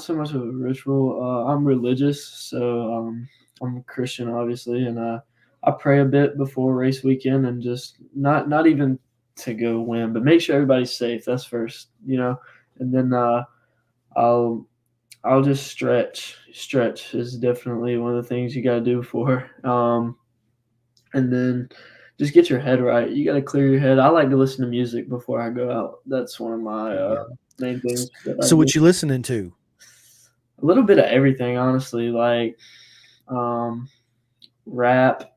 so much of a ritual. I'm religious, so I'm a Christian, obviously, and I pray a bit before race weekend, and just not even to go win, but make sure everybody's safe. That's first, you know, and then I'll just stretch. Stretch is definitely one of the things you got to do before, and then just get your head right. You got to clear your head. I like to listen to music before I go out. That's one of my main things. So what you listening to? A little bit of everything, honestly, like rap,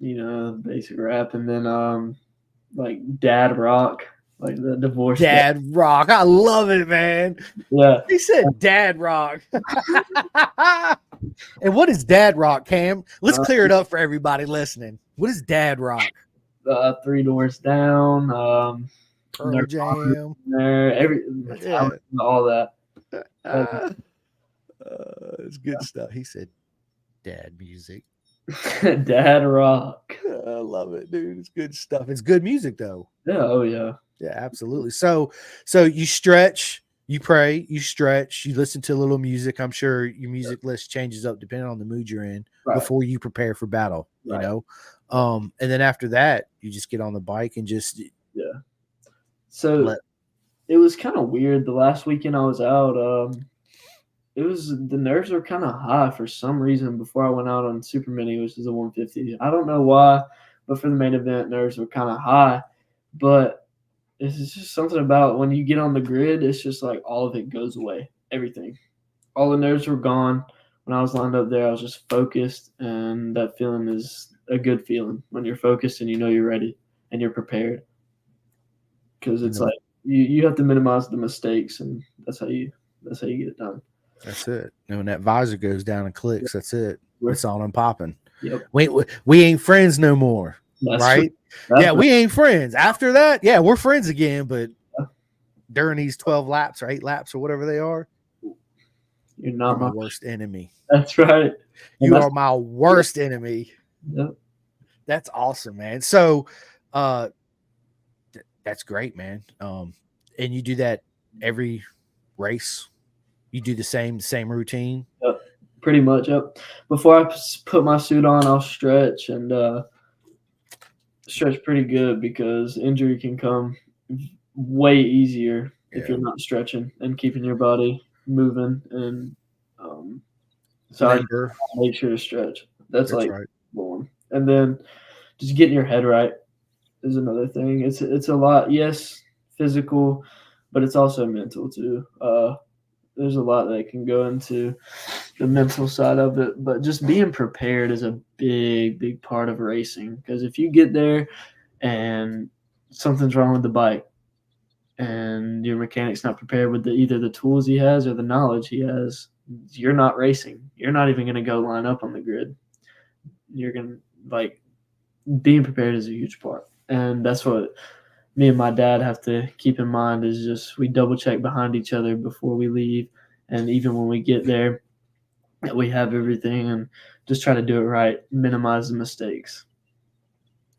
you know, basic rap, and then like dad rock, like the divorce dad rock. I love it, man. Yeah, he said dad rock. And what is dad rock, Cam? Let's clear it up for everybody listening. What is dad rock? 3 Doors Down, Pearl Jam, all that. It's good stuff. He said dad music. Dad rock. I love it, dude. It's good stuff. It's good music, though. Yeah. Oh yeah. Yeah, absolutely. So you stretch, you pray, you stretch, you listen to a little music. I'm sure your music list changes up depending on the mood you're in Right. before you prepare for battle, you Right. know? And then after that, you just get on the bike and just Yeah. So let it was kind of weird. The last weekend I was out, it was the nerves were kind of high for some reason before I went out on Super Mini, which is a 150. I don't know why, but for the main event, nerves were kind of high. But it's just something about when you get on the grid, it's just like all of it goes away. Everything. All the nerves were gone. When I was lined up there, I was just focused, and that feeling is a good feeling when you're focused and you know you're ready and you're prepared. Because it's like you have to minimize the mistakes, and that's how you get it done. that's it. And when that visor goes down and clicks, that's it. It's on and popping. Yep. We ain't friends no more. That's right? Yeah, we ain't friends. After that, yeah, we're friends again. But during these 12 laps or 8 laps or whatever they are, you're not my worst enemy. That's right. You are my worst enemy. Yep. That's awesome, man. So that's great, man. And you do that every race? You do the same routine? Yep. Pretty much, yep. Before I put my suit on, I'll stretch and stretch pretty good because injury can come way easier if you're not stretching and keeping your body moving. And so I make sure to stretch. That's like right. one. And then just getting your head right is another thing. It's a lot, yes, physical, but it's also mental too. There's a lot that can go into the mental side of it, but just being prepared is a big part of racing. Because if you get there and something's wrong with the bike and your mechanic's not prepared with either the tools he has or the knowledge he has, you're not racing. You're not even going to go line up on the grid. You're going to being prepared is a huge part. And that's what me and my dad have to keep in mind is just we double check behind each other before we leave. And even when we get there, that we have everything and just try to do it right, minimize the mistakes.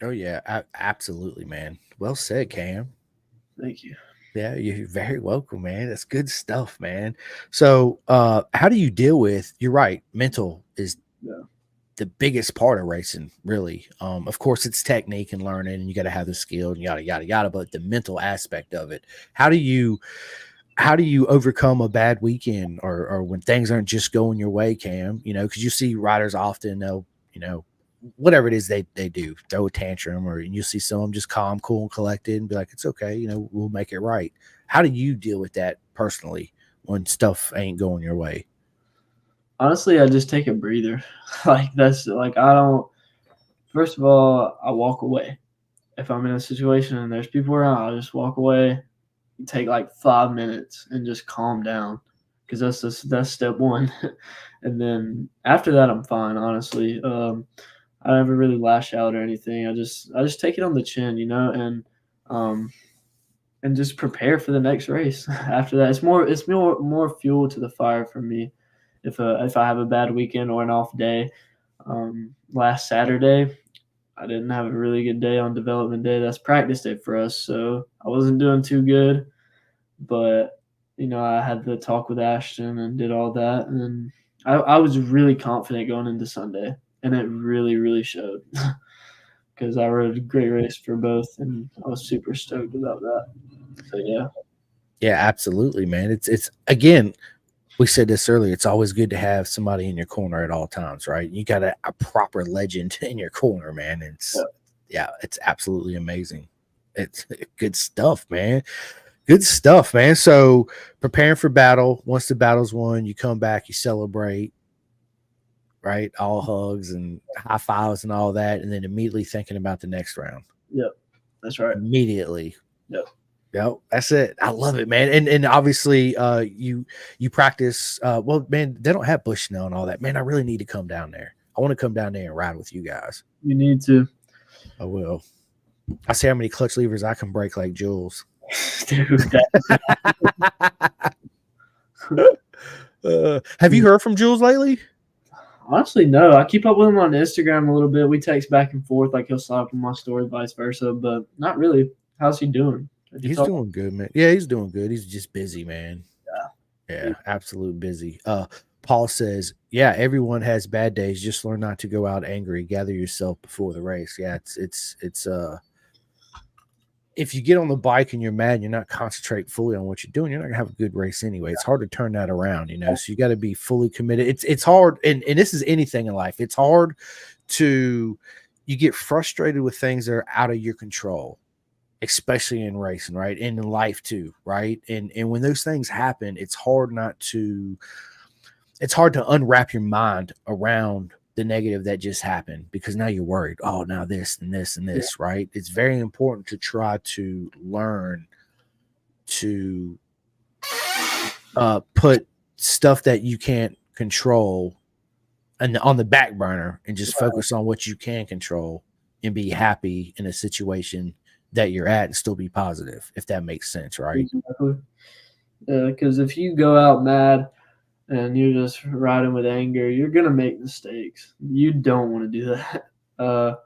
Oh, yeah, absolutely, man. Well said, Cam. Thank you. Yeah, you're very welcome, man. That's good stuff, man. So how do you deal with, you're right, mental is the biggest part of racing, really. Of course, it's technique and learning, and you got to have the skill and yada, yada, yada, but the mental aspect of it, how do you overcome a bad weekend or when things aren't just going your way, Cam? You know, because you see riders often, they'll, you know, whatever it is they do, throw a tantrum, or you see some of them just calm, cool, and collected and be like, it's okay, you know, we'll make it right. How do you deal with that personally when stuff ain't going your way? Honestly, I just take a breather. That's like, I don't, first of all, I walk away. If I'm in a situation and there's people around, I'll just walk away, take like 5 minutes and just calm down. Because that's step one. And then after that, I'm fine, honestly. I never really lash out or anything. I just take it on the chin, you know, and just prepare for the next race. After that, it's more fuel to the fire for me. If I have a bad weekend or an off day, last Saturday, I didn't have a really good day on development day. That's practice day for us, so I wasn't doing too good. But you know, I had the talk with Ashton and did all that, and I was really confident going into Sunday, and it really showed because I rode a great race for both, and I was super stoked about that. So yeah, absolutely, man. It's again, we said this earlier, it's always good to have somebody in your corner at all times, right? You got a proper legend in your corner, man. It's it's absolutely amazing. It's good stuff, man. Good stuff, man. So preparing for battle. Once the battle's won, you come back, you celebrate, right? All hugs and high fives and all that, and then immediately thinking about the next round. Yep, that's right. Immediately. Yep, that's it. I love it, man. And obviously, you practice. Well, man, they don't have bush snow and all that. Man, I really need to come down there. I want to come down there and ride with you guys. You need to. I will. I see how many clutch levers I can break like Jules. Dude, have you heard from Jules lately? Honestly, no. I keep up with him on Instagram a little bit. We text back and forth, like he'll slide up on my story, vice versa. But not really. How's he doing? Have you He's talked? doing good, man. Yeah, he's doing good. He's just busy, man. Yeah. Yeah, absolute busy. Paul says, yeah, everyone has bad days. Just learn not to go out angry. Gather yourself before the race. Yeah, it's if you get on the bike and you're mad and you're not concentrating fully on what you're doing, you're not gonna have a good race anyway. It's hard to turn that around, you know. So you got to be fully committed. It's hard, and this is anything in life. It's hard to you get frustrated with things that are out of your control, especially in racing, right? And in life too, right? And when those things happen, it's hard to unwrap your mind around the negative that just happened because now you're worried. Oh, now this and this and this, right? It's very important to try to learn to put stuff that you can't control and on the back burner and just focus on what you can control and be happy in a situation that you're at and still be positive, if that makes sense, right? Exactly. Because if you go out mad and you're just riding with anger, you're gonna make mistakes. You don't want to do that.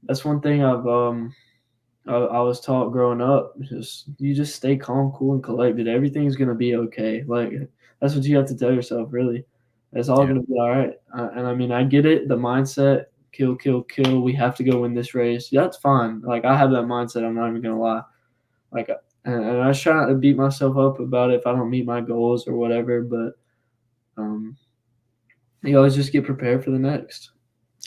That's one thing I was taught growing up. Just you just stay calm, cool, and collected. Everything's gonna be okay. Like that's what you have to tell yourself. Really, it's all Yeah. gonna be all right. And I mean, I get it. The mindset, kill, kill, kill. We have to go win this race. That's fine. Like I have that mindset. I'm not even gonna lie. Like, and I try not to beat myself up about it if I don't meet my goals or whatever. But um, you always just get prepared for the next.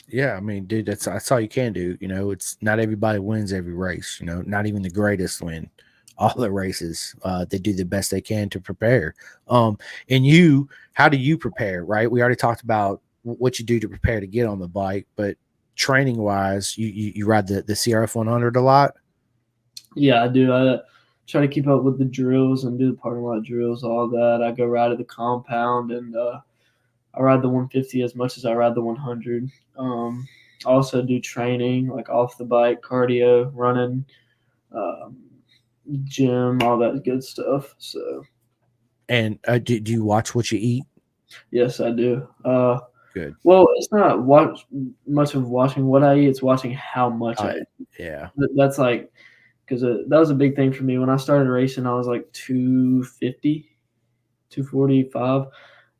Yeah, I mean, dude, that's all you can do. You know, it's not everybody wins every race. You know, not even the greatest win all the races. They do the best they can to prepare. And you, how do you prepare? Right? We already talked about what you do to prepare to get on the bike, but training wise, you ride the CRF 100 a lot. Yeah, I do. I try to keep up with the drills and do the parking lot drills, all that. I go ride at the compound and I ride the 150 as much as I ride the 100. I also do training like off the bike, cardio, running, um, gym, all that good stuff. So And do you watch what you eat? yes, I do. Good. Well, it's not much of watching what I eat; it's watching how much I eat. Yeah. That's like because that was a big thing for me when I started racing. I was like 250, 245,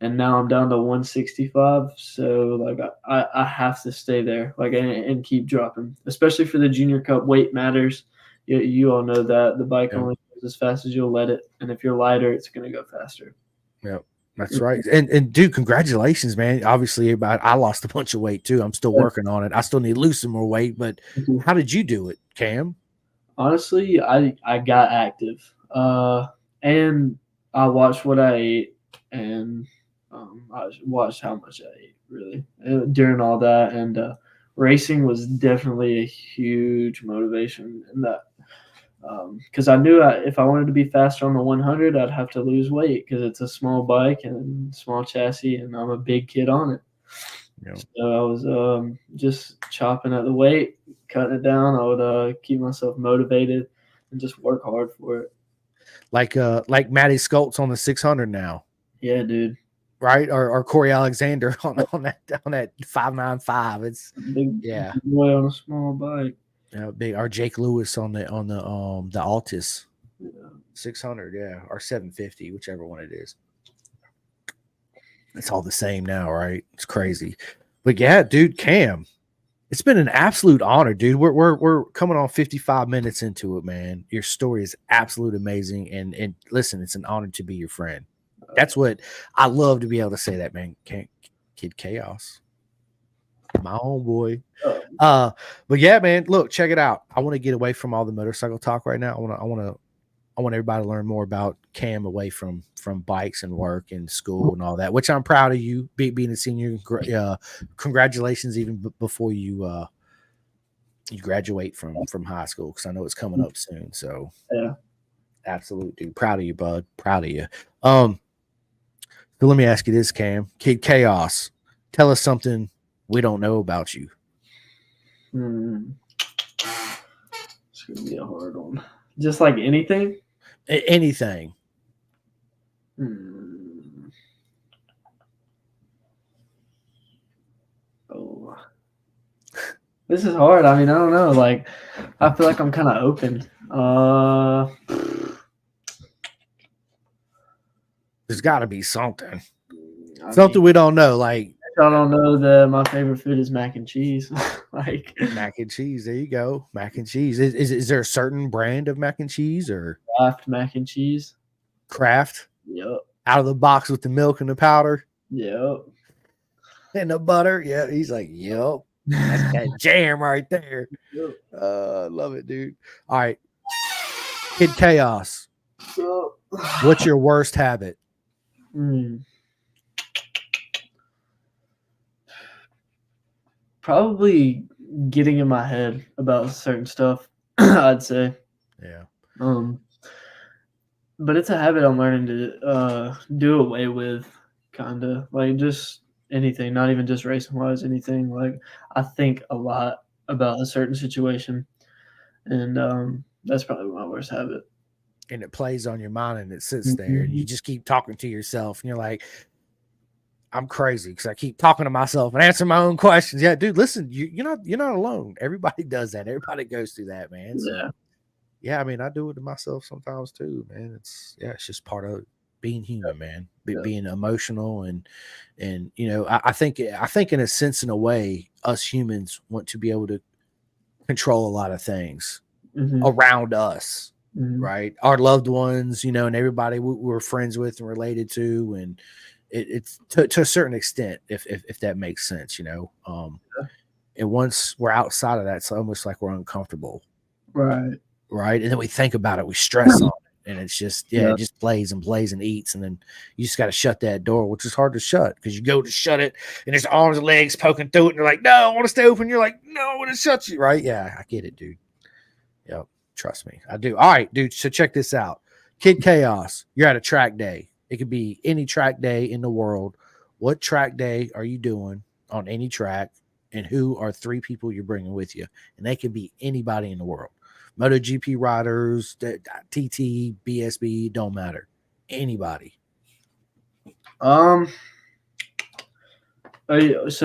and now I'm down to 165. So like I have to stay there like and keep dropping, especially for the junior cup. Weight matters. You all know that the bike Yeah. only goes as fast as you'll let it, and if you're lighter, it's going to go faster. Yep. That's right. And dude, congratulations, man. Obviously, everybody, I lost a bunch of weight too. I'm still working on it. I still need to lose some more weight, but how did you do it, Cam? Honestly, I got active, and I watched what I ate, and I watched how much I ate really during all that, and racing was definitely a huge motivation in that. Because I knew if I wanted to be faster on the 100, I'd have to lose weight because it's a small bike and small chassis, and I'm a big kid on it. Yeah. So I was just chopping at the weight, cutting it down. I would keep myself motivated and just work hard for it. Like Matty Skoltz on the 600 now, Yeah, dude. right? Or Corey Alexander on that 595. It's Big yeah, boy on a small bike. big. Or Jake Lewis on the Altis Yeah. 600, yeah, or 750, whichever one it is. It's all the same now, right? It's crazy. But yeah, dude, Cam, it's been an absolute honor, dude. We're coming on 55 minutes into it, man. Your story is absolute amazing, and listen, it's an honor to be your friend. That's what I love to be able to say that, man. Kid Chaos, my homeboy. But yeah, man. Look, check it out. I want to get away from all the motorcycle talk right now. I want everybody to learn more about Cam away from bikes and work and school and all that. Which I'm proud of you being a senior. Congratulations, even before you graduate from high school, because I know it's coming up soon. So Yeah. absolute dude, proud of you, bud. Proud of you. So let me ask you this, Cam. Kid Chaos, tell us something we don't know about you. It's gonna be a hard one. Just like anything. Anything. This is hard. I mean, I don't know. Like, I feel like I'm kind of open. There's got to be something. I Something mean, we don't know, like I don't know that my favorite food is mac and cheese. Like mac and cheese. There you go. Mac and cheese. Is there a certain brand of mac and cheese or Kraft mac and cheese. Kraft? Yep. Out of the box with the milk and the powder Yep. and the butter. Yeah, he's like, yep. That's that jam right there. Yep. Love it, dude. All right. Kid Chaos. So, What's your worst habit? Probably getting in my head about certain stuff, I'd say. Yeah. But it's a habit I'm learning to do away with, kind of like just anything, not even just racing wise, anything. Like I think a lot about a certain situation, and that's probably my worst habit. And it plays on your mind and it sits there and you just keep talking to yourself and you're like, I'm crazy because I keep talking to myself and answering my own questions. Yeah, dude, listen, you're not alone. Everybody does that. Everybody goes through that, man. So, Yeah, yeah, I mean, I do it to myself sometimes too, man. It's just part of being human, man. Yeah. Being emotional and I think in a sense, in a way, us humans want to be able to control a lot of things around us, right? Our loved ones, and everybody we're friends with and related to, and it's to a certain extent, if that makes sense, and once we're outside of that, it's almost like we're uncomfortable, right. and then we think about it, we stress on it, and it's just Yeah. it just plays and plays and eats, and then you just got to shut that door, which is hard to shut because you go to shut it and there's arms and legs poking through it and you're like, no, I want to stay open. You're like, no, I want to shut you, right? Yeah, I get it, dude. Yep, trust me, I do. All right, dude, so check this out. Kid Chaos, you're at a track day. It could be any track day in the world. What track day are you doing on any track, and who are 3 people you're bringing with you? And they can be anybody in the world. MotoGP riders, TT, BSB, don't matter. Anybody. So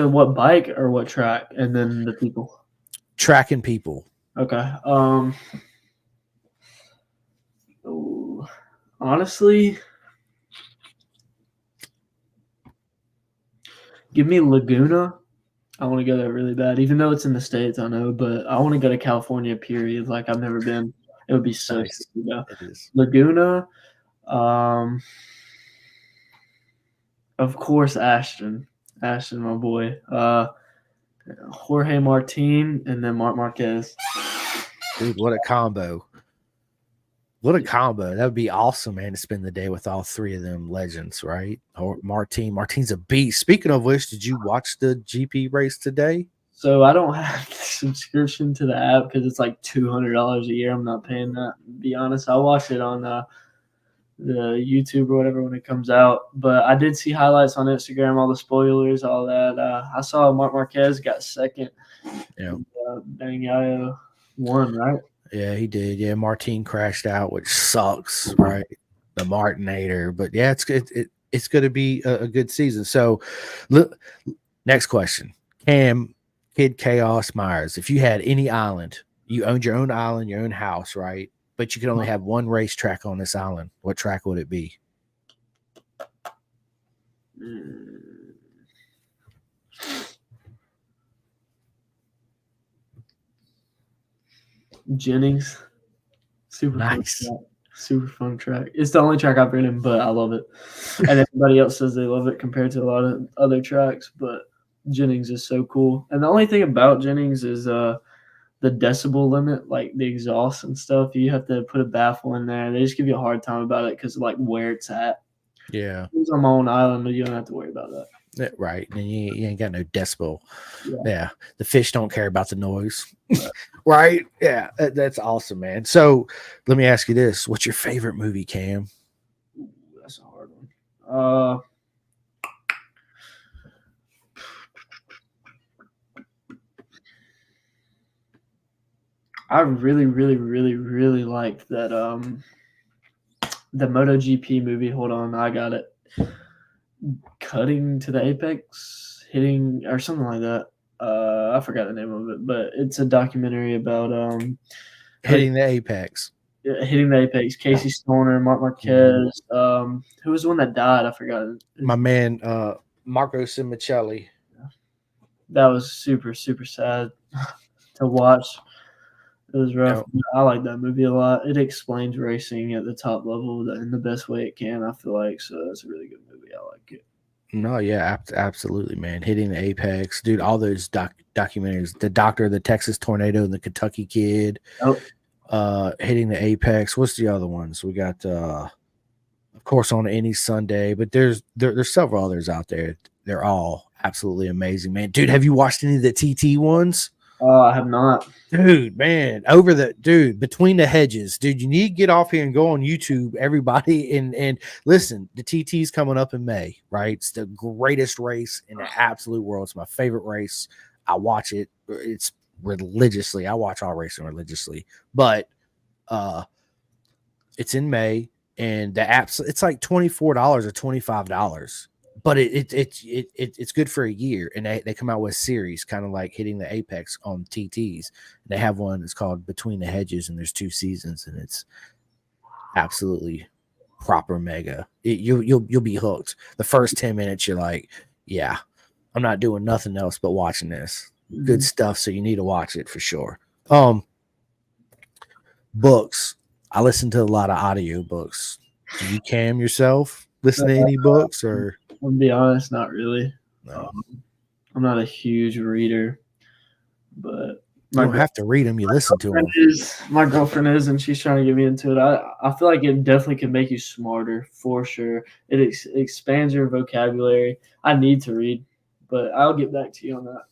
what bike or what track, and then the people? Track and people. Okay. Ooh, honestly, give me Laguna. I want to go there really bad, even though it's in the States, I know, but I want to go to California, period. Like, I've never been. It would be so Nice. sick to go. It is. Laguna, of course, Ashton, my boy. Jorge Martin, and then Marc Marquez. Dude, what a combo. What a combo. That would be awesome, man, to spend the day with all 3 of them legends, right? Or Martin's a beast. Speaking of which, did you watch the GP race today? So I don't have the subscription to the app because it's like $200 a year. I'm not paying that, to be honest. I watch it on the YouTube or whatever when it comes out. But I did see highlights on Instagram, all the spoilers, all that. I saw Marc Marquez got second. Yeah. Daniel won, right? Yeah, he did. Yeah, Martin crashed out, which sucks, right? The Martinator. But yeah, it's going to be a good season. So, look, next question. Cam, Kid Chaos Myers, if you had any island, you owned your own island, your own house, right? But you could only have one racetrack on this island. What track would it be? Jennings. Super nice. Fun track. Super fun track. It's the only track I've ridden, but I love it. And everybody else says they love it compared to a lot of other tracks, but Jennings is so cool. And the only thing about Jennings is the decibel limit, like the exhaust and stuff. You have to put a baffle in there. They just give you a hard time about it because of like where it's at. Yeah. It's on my own island, but you don't have to worry about that. Right. And you ain't got no decibel. Yeah. The fish don't care about the noise. Right. Yeah. That's awesome, man. So let me ask you this. What's your favorite movie, Cam? Ooh, that's a hard one. I really, really, really, really liked that the MotoGP movie. Hold on, I got it. Cutting to the apex, hitting or something like that. I forgot the name of it, but it's a documentary about Hitting the apex. hitting the apex. Casey Stoner, Mark Marquez. Who was the one that died? I forgot. My man, Marco Simicelli. That was super sad to watch. It was rough. I like that movie a lot. It explains racing at the top level in the best way it can, I feel like. So it's a really good movie. I like it. No, yeah, absolutely, man. Hitting the apex, dude. All those documentaries, the Doctor, the Texas Tornado, and the Kentucky Kid. Hitting the apex. What's the other ones? We got, of course, On Any Sunday, but there's several others out there. They're all absolutely amazing, man. Dude, have you watched any of the TT ones? I have not. Dude, man, Between the Hedges, dude, you need to get off here and go on YouTube, everybody, and listen. The TT's coming up in May, right? It's the greatest race in the absolute world. It's my favorite race. I watch it. It's religiously. I watch all racing religiously, but it's in May, and the apps. It's like $24 or $25. But it's good for a year, and they come out with a series, kind of like Hitting the Apex on TTs. They have one that's called Between the Hedges, and there's 2 seasons, and it's absolutely proper mega. You'll be hooked. The first 10 minutes, you're like, yeah, I'm not doing nothing else but watching this. Good stuff. So you need to watch it for sure. Books. I listen to a lot of audio books. Do you cam yourself? Listen to any books or? I'll be honest, not really. No. I'm not a huge reader, but you don't have to read them. You listen to them. My girlfriend is, and she's trying to get me into it. I feel like it definitely can make you smarter for sure. It expands your vocabulary. I need to read, but I'll get back to you on that.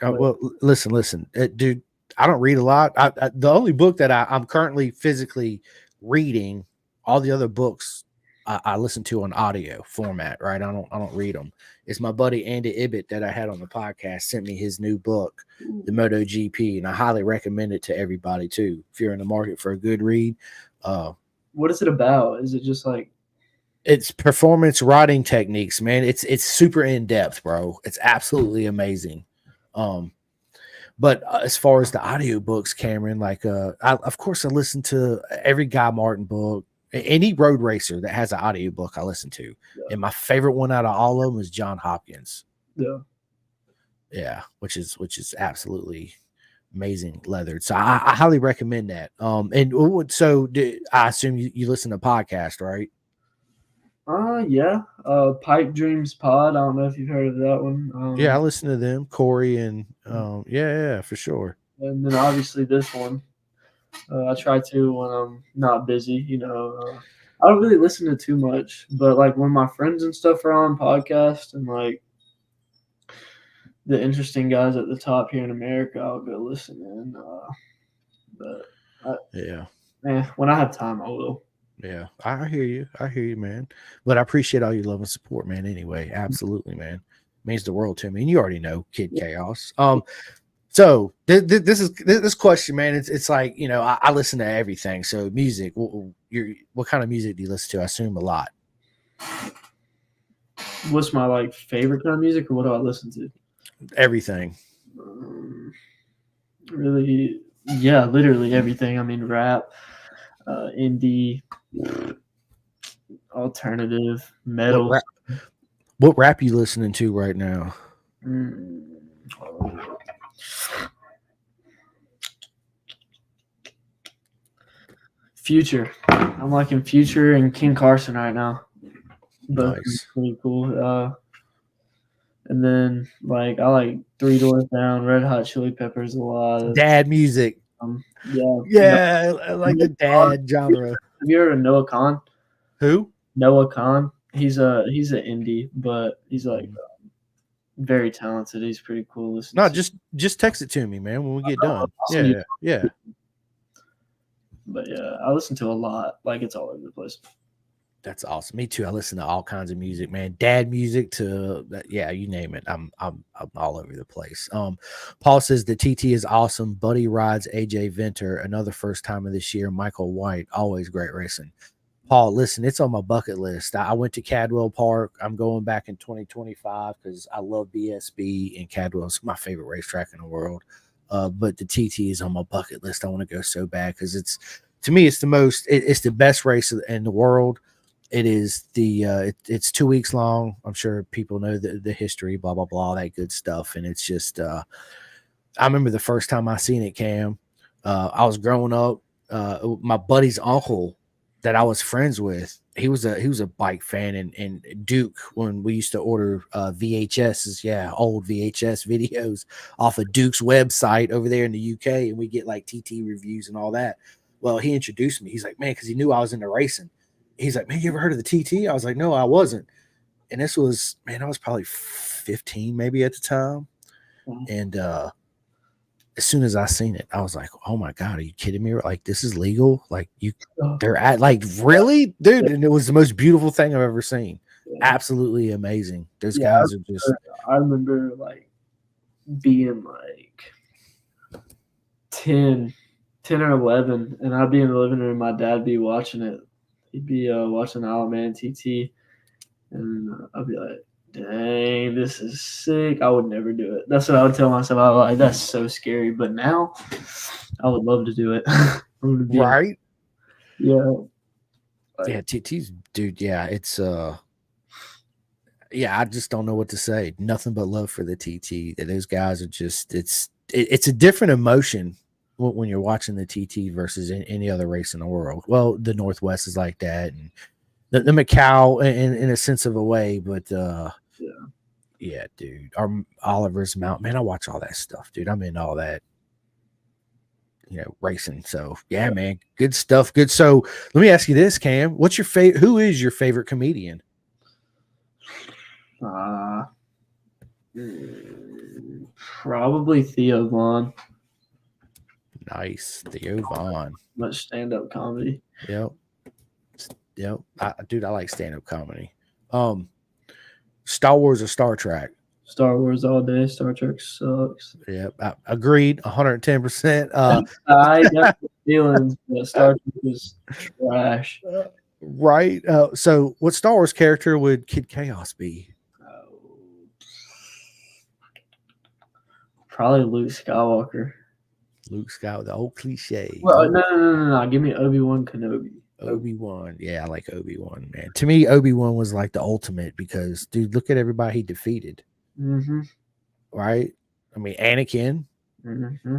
Well, listen, dude. I don't read a lot. The only book that I'm currently physically reading, all the other books I listen to on audio format, right? I don't read them. It's my buddy Andy Ibbett that I had on the podcast sent me his new book, The MotoGP, and I highly recommend it to everybody too. If you're in the market for a good read. What is it about? Is it just like it's performance riding techniques, man? It's super in depth, bro. It's absolutely amazing. But as far as the audio books, Cameron, like of course I listen to every Guy Martin book. Any road racer that has an audio book I listen to. Yeah. And my favorite one out of all of them is John Hopkins. Yeah, which is absolutely amazing leathered. So I highly recommend that. And so I assume you listen to podcasts, right? Yeah. Pipe Dreams Pod. I don't know if you've heard of that one. Yeah, I listen to them, Corey, and yeah, for sure. And then obviously this one. I try to when I'm not busy, I don't really listen to too much, but like when my friends and stuff are on podcast and like the interesting guys at the top here in America, I'll go listen in. When I have time, I will. Yeah, I hear you, man. But I appreciate all your love and support, man. Anyway, absolutely, man. It means the world to me, and you already know, Kid Chaos. So this question, man, it's like, I listen to everything. So music, what kind of music do you listen to? I assume a lot. What's my favorite kind of music, or what do I listen to? Everything. Really, yeah, literally everything. I mean, rap, indie, alternative, metal. What rap you listening to right now? Future. I'm liking Future and King Carson right now. Both nice. Pretty cool. And then I like 3 Doors Down, Red Hot Chili Peppers a lot. Dad music. Yeah, I like the dad genre. Have you heard of Noah Khan? Who? Noah Khan. He's an indie, but he's very talented. He's pretty cool. Just text it to me, man, when we get done. Yeah. But yeah, I listen to a lot. It's all over the place. That's awesome. Me too. I listen to all kinds of music, man. Dad music to you name it. I'm all over the place. Paul says the TT is awesome. Buddy rides AJ Venter, another first timer this year. Michael White, always great racing. Paul, listen, it's on my bucket list. I went to Cadwell Park. I'm going back in 2025 because I love BSB, and Cadwell's my favorite racetrack in the world. But the TT is on my bucket list. I want to go so bad because it's, to me, it's the most, it's the best race in the world. It is it's 2 weeks long. I'm sure people know the history, blah blah blah, that good stuff. And it's just, I remember the first time I seen it, Cam. I was growing up. My buddy's uncle that I was friends with, he was a bike fan, and Duke, when we used to order VHSs, old VHS videos off of Duke's website over there in the UK, and we get like TT reviews and all that. Well, he introduced me. He's like, man, because he knew I was into racing. He's like, man, you ever heard of the TT? I was like, no, I wasn't. And this was, man, I was probably 15 maybe at the time. And as soon as I seen it, I was like, oh my God, are you kidding me? Like, this is legal? Like, they're at, like, really? Dude, and it was the most beautiful thing I've ever seen. Absolutely amazing. Those guys are just. I remember, like, being like 10 or 11, and I'd be in the living room, my dad be watching it. He'd be watching Isle Man TT, and I'd be like, dang, this is sick. I would never do it. That's what I would tell myself. I was like, that's so scary. But now I would love to do it. Right? Yeah. Yeah, TT's, dude, yeah, it's I just don't know what to say. Nothing but love for the TT. Those guys are just, it's a different emotion when you're watching the TT versus any other race in the world. Well, the Northwest is like that, and the Macau in a sense of a way, but yeah, dude. Oliver's Mount, man, I watch all that stuff, dude. I'm into all that, racing. So yeah, man, good stuff. Good. So let me ask you this, Cam. What's your favorite? Who is your favorite comedian? Probably Theo Vaughn. Nice, Theo Vaughn. Much stand-up comedy. Yep. Dude, I like stand-up comedy. Star Wars or Star Trek? Star Wars all day. Star Trek sucks. Yep, agreed, 110%. I got the feelings that Star Trek is trash. Right. So, what Star Wars character would Kid Chaos be? Probably Luke Skywalker. Luke Skywalker, the old cliche. Well, no. Give me Obi-Wan Kenobi. Obi-Wan. Yeah, I like Obi-Wan, man. To me, Obi-Wan was like the ultimate because, dude, look at everybody he defeated. Mm-hmm. Right? I mean, Anakin. Mm-hmm.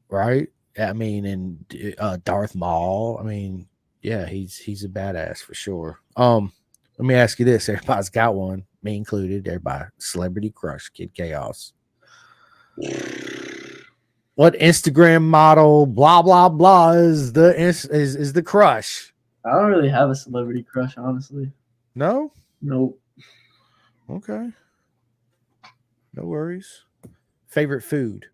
Right? I mean, and Darth Maul. I mean, yeah, he's a badass for sure. Let me ask you this. Everybody's got one, me included. Everybody, celebrity crush, Kid Chaos. What Instagram model, blah blah blah, is the crush? I don't really have a celebrity crush, honestly. No. Nope. Okay. No worries. Favorite food?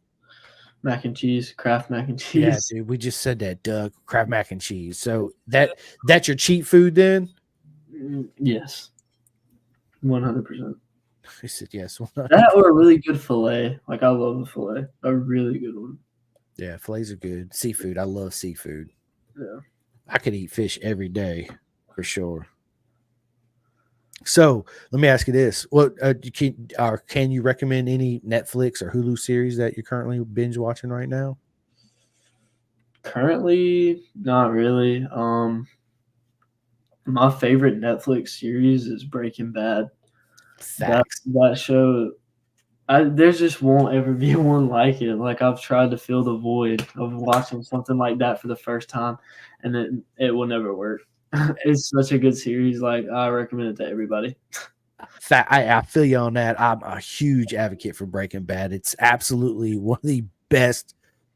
Mac and cheese, Kraft mac and cheese. Yeah, dude, we just said that, Doug. Kraft mac and cheese. So that's your cheat food then? Yes. 100%. He said yes. That or a really good fillet. Like, I love a fillet. A really good one. Yeah, fillets are good. Seafood. I love seafood. Yeah. I could eat fish every day for sure. So let me ask you this: what can you recommend any Netflix or Hulu series that you're currently binge watching right now? Currently, not really. My favorite Netflix series is Breaking Bad. That show, there just won't ever be one like it. Like, I've tried to fill the void of watching something like that for the first time, and it will never work. It's such a good series. Like, I recommend it to everybody. I feel you on that. I'm a huge advocate for Breaking Bad. It's absolutely one of the best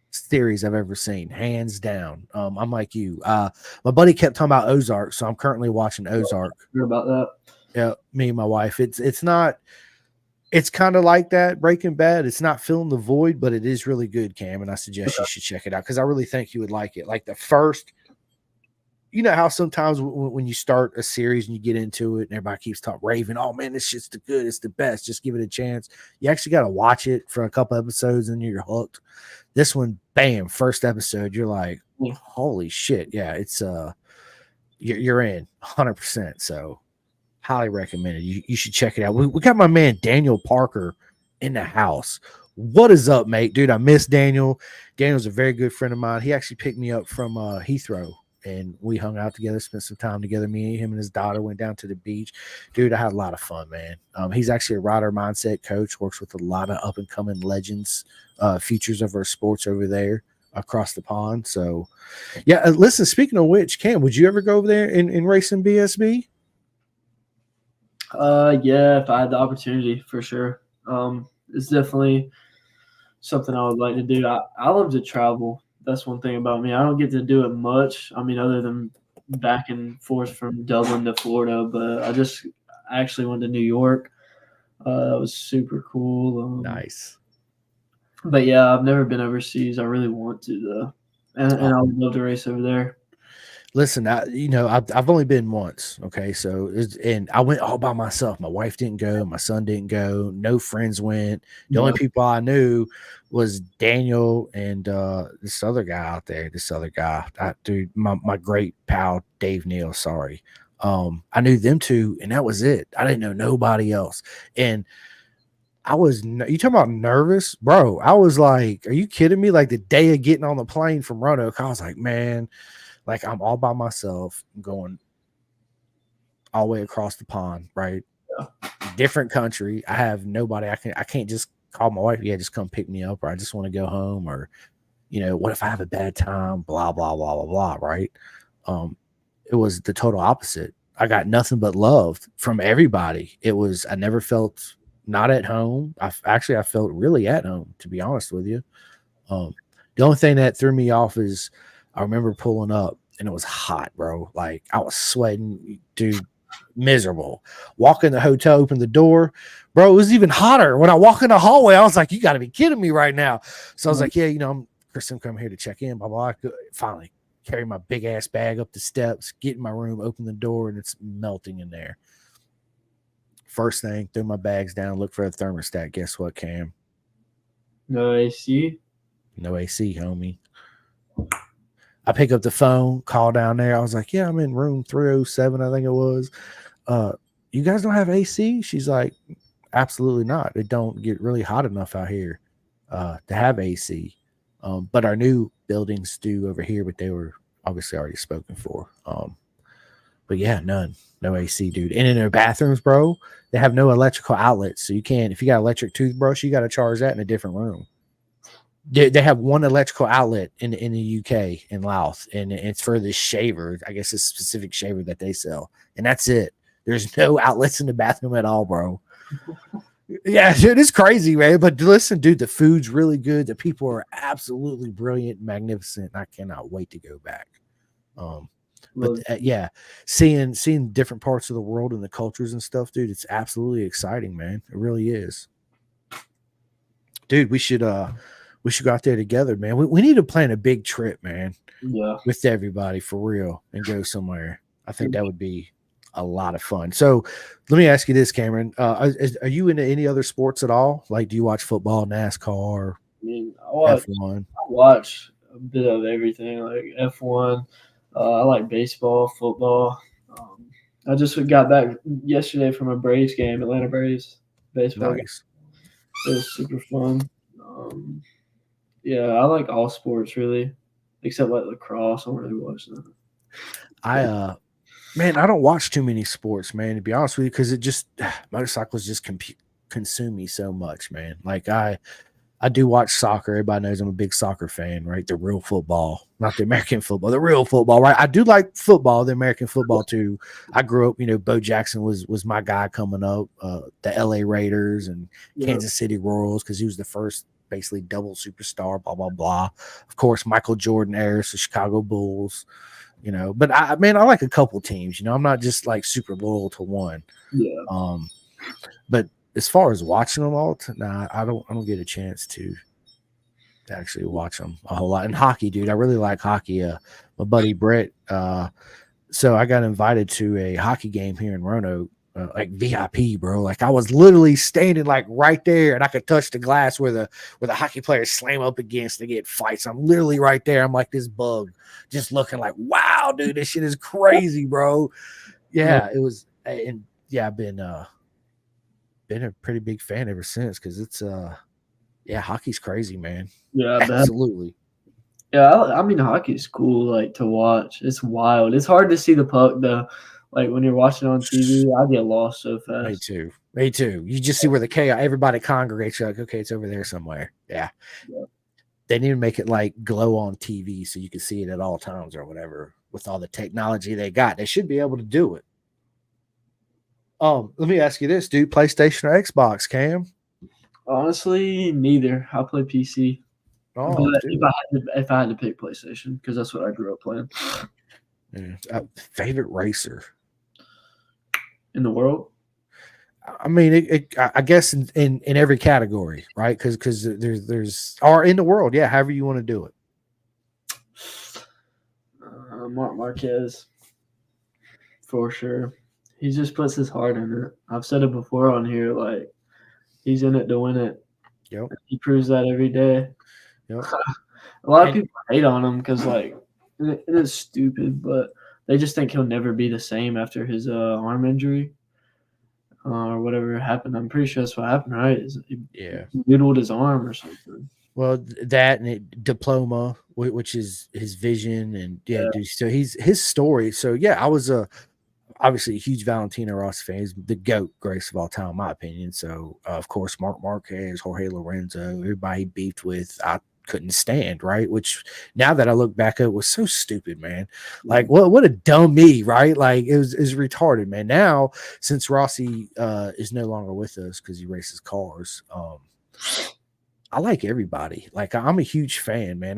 series I've ever seen, hands down. I'm like you. My buddy kept talking about Ozark, so I'm currently watching Ozark. Hear about that? Yeah, me and my wife. It's not. It's kind of like that, Breaking Bad. It's not filling the void, but it is really good, Cam, and I suggest you should check it out because I really think you would like it. Like the first, you know how sometimes when you start a series and you get into it and everybody keeps raving, oh man, this shit's the good, it's the best, just give it a chance. You actually got to watch it for a couple episodes and you're hooked. This one, bam, first episode, you're like, holy shit, yeah, it's you're in 100%. So highly recommended. You should check it out. We got my man Daniel Parker in the house. What is up, mate? Dude, I miss Daniel. Daniel's a very good friend of mine. He actually picked me up from Heathrow, and we hung out together, spent some time together. Me, him, and his daughter went down to the beach. Dude, I had a lot of fun, man. He's actually a rider mindset coach, works with a lot of up-and-coming legends, futures of our sports over there across the pond. So, yeah, listen, speaking of which, Cam, would you ever go over there and race in BSB? Yeah, if I had the opportunity, for sure. It's definitely something I would like to do. I love to travel. That's one thing about me. I don't get to do it much. I mean, other than back and forth from Dublin to Florida, but I actually went to New York. That was super cool. Nice. But yeah, I've never been overseas. I really want to though, and I would love to race over there. Listen, I've only been once. Okay, so and I went all by myself. My wife didn't go. My son didn't go. No friends went. The only people I knew was Daniel and this other guy out there. This other guy, dude, my great pal Dave Neal. Sorry, I knew them two, and that was it. I didn't know nobody else. And you talking about nervous, bro? I was like, are you kidding me? Like the day of getting on the plane from Roanoke, I was like, man. Like I'm all by myself going all the way across the pond, right? Yeah. Different country. I have nobody. I can't just call my wife. Yeah, just come pick me up, or I just want to go home, or what if I have a bad time? Blah blah blah blah blah. Right? It was the total opposite. I got nothing but love from everybody. I never felt not at home. I felt really at home, to be honest with you. The only thing that threw me off is I remember pulling up and it was hot, bro. Like I was sweating, dude, miserable. Walk in the hotel, open the door, bro. It was even hotter. When I walk in the hallway, I was like, you got to be kidding me right now. So I was like, yeah, I'm Kristen, come here to check in, blah, blah. Finally carry my big ass bag up the steps, get in my room, open the door, and it's melting in there. First thing, throw my bags down, look for a thermostat. Guess what, Cam? No AC? No AC, homie. I pick up the phone, call down there. I was like, yeah, I'm in room 307, I think it was. You guys don't have AC? She's like, absolutely not. It don't get really hot enough out here to have AC. But our new buildings do over here, but they were obviously already spoken for. But yeah, none. No AC, dude. And in their bathrooms, bro, they have no electrical outlets. So you can't, if you got an electric toothbrush, you got to charge that in a different room. They have one electrical outlet in the UK in Louth, and it's for this shaver. I guess it's a specific shaver that they sell, and that's it. There's no outlets in the bathroom at all, bro. Yeah, it is crazy, man. But listen, dude, the food's really good. The people are absolutely brilliant, magnificent. I cannot wait to go back. But yeah, seeing different parts of the world and the cultures and stuff, dude, it's absolutely exciting, man. It really is. Dude, we should go out there together, man. We need to plan a big trip, man. Yeah. With everybody for real and go somewhere. I think that would be a lot of fun. So let me ask you this, Cameron. Are you into any other sports at all? Like, do you watch football, NASCAR, F1? I watch a bit of everything, like F1. I like baseball, football. I just got back yesterday from a Braves game, Atlanta Braves baseball. Nice. It was super fun. Yeah, I like all sports really, except like lacrosse. I don't really watch that. Man, I don't watch too many sports, man, to be honest with you, because motorcycles just consume me so much, man. Like I do watch soccer. Everybody knows I'm a big soccer fan, right? The real football, not the American football, the real football, right? I do like football, the American football too. I grew up, Bo Jackson was my guy coming up, the LA Raiders and Kansas City Royals, because he was the first basically double superstar, blah, blah, blah. Of course, Michael Jordan era, so Chicago Bulls, but I like a couple teams, I'm not just like super loyal to one. Yeah. But as far as watching them all, I don't get a chance to actually watch them a whole lot. And hockey, dude, I really like hockey. My buddy Brett, so I got invited to a hockey game here in Roanoke like VIP, bro. Like I was literally standing like right there, and I could touch the glass where the hockey players slam up against to get fights. I'm literally right there. I'm like this bug, just looking like, wow, dude, this shit is crazy, bro. Yeah, it was, and yeah, I've been a pretty big fan ever since because it's yeah, hockey's crazy, man. Yeah, I bet. Absolutely. Yeah, I mean, hockey is cool, like, to watch. It's wild. It's hard to see the puck, though. Like, when you're watching on TV, I get lost so fast. Me too. Me too. You just see where the chaos, everybody congregates. You're like, okay, it's over there somewhere. Yeah. They need to make it like glow on TV so you can see it at all times or whatever. With all the technology they got, they should be able to do it. Let me ask you this, dude: PlayStation or Xbox, Cam? Honestly, neither. I play PC. Oh, But dude. if I had to pick PlayStation, because that's what I grew up playing. Yeah. Favorite racer In the world? I mean, I guess in every category, right? Because there's or in the world, yeah, however you want to do it. Mark Marquez, for sure. He just puts his heart in it. I've said it before on here, like, he's in it to win it. Yep. He proves that every day. Yep. A lot of people hate on him because, like, it is stupid, but they just think he'll never be the same after his arm injury or whatever happened. I'm pretty sure that's what happened, right? He noodled his arm or something. Well, that and diploma, which is his vision, and dude, so his story. So yeah, I was obviously a huge Valentino Rossi fan. He's the GOAT, greatest of all time, in my opinion. So of course, Mark Marquez, Jorge Lorenzo, everybody he beefed with, I couldn't stand, right? Which now that I look back at it was so stupid, man. Like what a dumb me, right? Like it was retarded, man. Now since Rossi is no longer with us because he races cars, I like everybody. Like I'm a huge fan, man.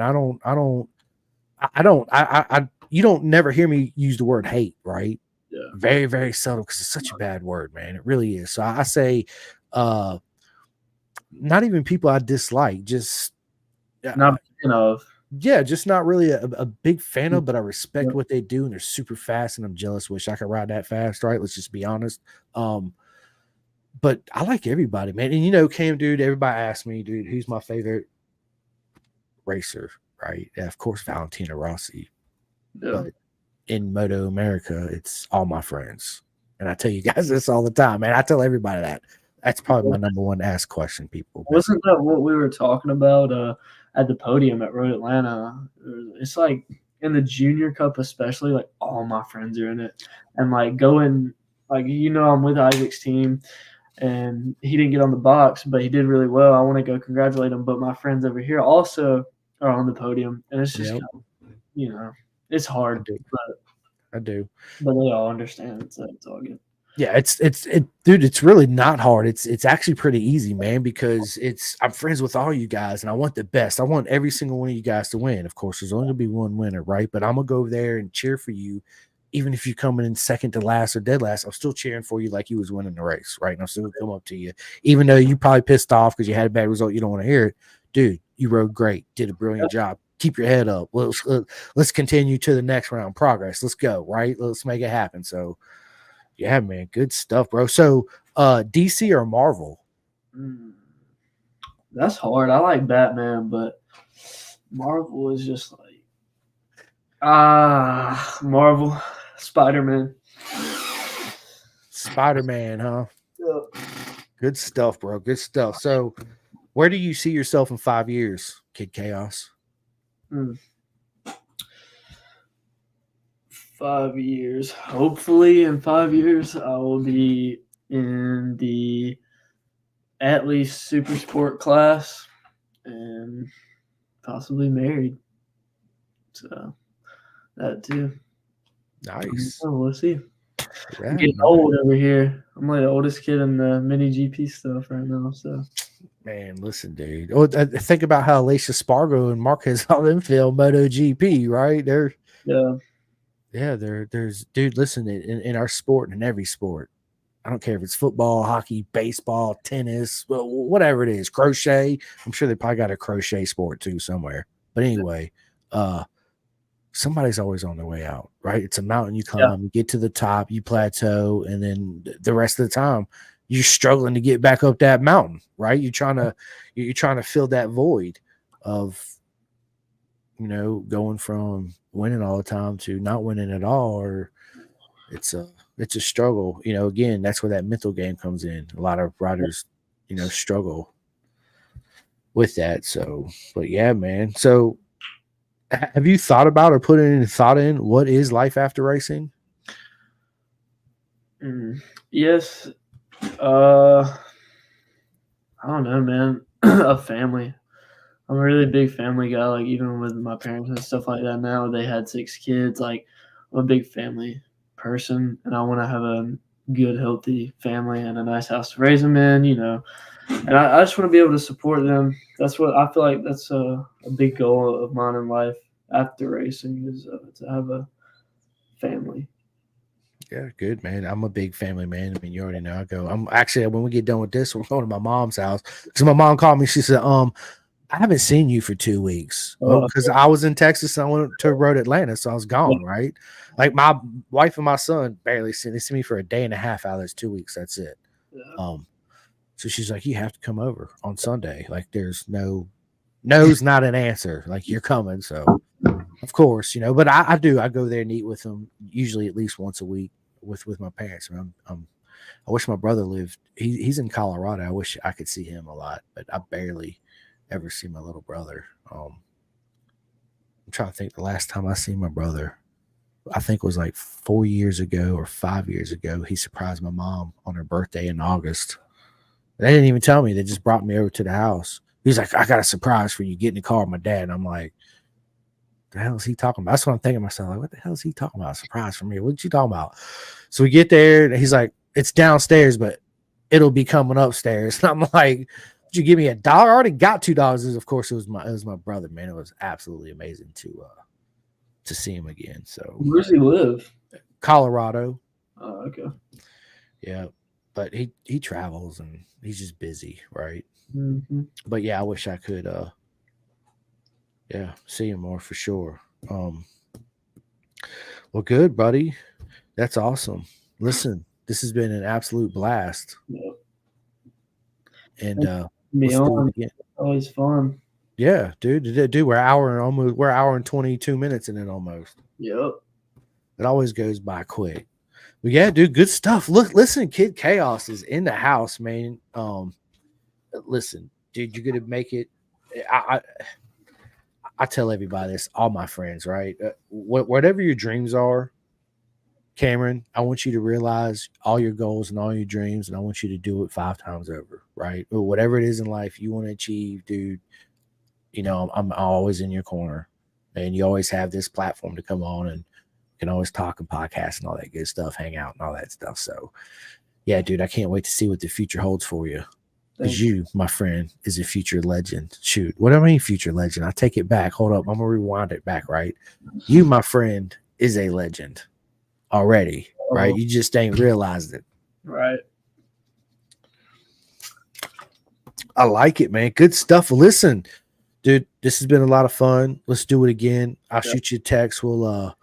You don't never hear me use the word hate, right? Yeah. Very, very subtle because it's such a bad word, man. It really is. So I say, not even people I dislike, just not of. Yeah, just not really a big fan of, but I respect what they do, and they're super fast, and I'm jealous. Wish I could ride that fast, right? Let's just be honest. But I like everybody, man. And Cam, dude, everybody asks me, dude, who's my favorite racer, right? Yeah, of course, Valentino Rossi. Yeah. But in Moto America, it's all my friends. And I tell you guys this all the time, man. I tell everybody that. That's probably my number one asked question, people. Wasn't that what we were talking about at the podium at Road Atlanta? It's like in the Junior Cup especially, like all my friends are in it. And like going, like, I'm with Isaac's team. And he didn't get on the box, but he did really well. I want to go congratulate him. But my friends over here also are on the podium. And it's just, it's hard. I do. But they all understand. So it's all good. Yeah, dude, it's really not hard. It's actually pretty easy, man, because I'm friends with all you guys and I want the best. I want every single one of you guys to win. Of course, there's only gonna be one winner, right? But I'm gonna go there and cheer for you. Even if you're coming in second to last or dead last, I'm still cheering for you like you was winning the race, right? And I'm still gonna come up to you, even though you probably pissed off because you had a bad result. You don't want to hear it, dude. You rode great, did a brilliant job. Keep your head up. Let's continue to the next round. Progress. Let's go, right? Let's make it happen. So, yeah, man, good stuff, bro. So, DC or Marvel? That's hard. I like Batman, but Marvel is just like Marvel. Spider-Man, huh? Yeah. Good stuff, bro. Good stuff. So, where do you see yourself in 5 years, Kid Chaos? 5 years. Hopefully, in 5 years, I will be in the at least super sport class and possibly married. So, that too. Nice. We'll see. Yeah, I'm getting old over here. I'm like the oldest kid in the mini GP stuff right now. So, man, listen, dude. Oh, think about how Alicia Spargo and Marquez all them feel Moto GP, right? There's dude. Listen, in our sport and in every sport, I don't care if it's football, hockey, baseball, tennis, well, whatever it is, crochet. I'm sure they probably got a crochet sport too somewhere. But anyway, somebody's always on their way out, right? It's a mountain you Yeah. climb, you get to the top, you plateau, and then the rest of the time you're struggling to get back up that mountain, right? You're trying to fill that void of, going from winning all the time to not winning at all, or it's a struggle. Again, that's where that mental game comes in. A lot of riders, struggle with that. So, but yeah, man. So have you thought about or put any thought in what is life after racing? Yes. I don't know, man. A family. I'm a really big family guy. Like even with my parents and stuff like that. Now they had 6 kids. Like I'm a big family person, and I want to have a good, healthy family and a nice house to raise them in. And I just want to be able to support them. That's what I feel like. That's a big goal of mine in life after racing is to have a family. Yeah, good, man. I'm a big family man. I mean, you already know. I'm actually, when we get done with this, we're going to my mom's house because my mom called me. She said, I haven't seen you for 2 weeks. Well, because I was in Texas and I went to Road Atlanta, so I was gone, right? Like my wife and my son barely see. They see me for a day and a half out of those 2 weeks. That's it. Yeah. So she's like, you have to come over on Sunday. Like there's no's not an answer. Like you're coming. So of course, but I do. I go there and eat with them usually at least once a week with my parents. And I wish my brother lived. He's in Colorado. I wish I could see him a lot, but I barely ever see my little brother. I'm trying to think the last time I seen my brother. I think it was like 4 years ago or 5 years ago. He surprised my mom on her birthday in August. They didn't even tell me. They just brought me over to the house. He's like, I got a surprise for you. Get in the car with my dad. And I'm like, the hell is he talking about? That's what I'm thinking to myself. Like, what the hell is he talking about? A surprise for me? What you talking about? So we get there and he's like, it's downstairs, but it'll be coming upstairs. And I'm like, did you give me $1? I already got $2. Of course, it was my brother, man. It was absolutely amazing to see him again. So Where does he live? Colorado. Oh, okay. Yeah. But he travels and he's just busy, right? Mm-hmm. But yeah, I wish I could see him more for sure. Well, good, buddy. That's awesome. Listen, this has been an absolute blast. Yep. And Me let's do on. it again. Always fun. Yeah, dude. We're an hour and 22 minutes in it almost. Yep. It always goes by quick. But yeah, dude, good stuff. Look, listen, Kid Chaos is in the house, man. Listen, dude, you're gonna make it. I tell everybody this, all my friends, right? Whatever your dreams are, Cameron, I want you to realize all your goals and all your dreams, and I want you to do it 5 times over, right? Or whatever it is in life you want to achieve, dude. I'm always in your corner, and you always have this platform to come on and can always talk and podcast and all that good stuff, hang out and all that stuff. So, yeah, dude, I can't wait to see what the future holds for you. Because you, my friend, is a future legend. Shoot, what do I mean future legend? I take it back. Hold up. I'm going to rewind it back, right? You, my friend, is a legend already, right? You just ain't realized it. Right. I like it, man. Good stuff. Listen, dude, this has been a lot of fun. Let's do it again. I'll shoot you a text. We'll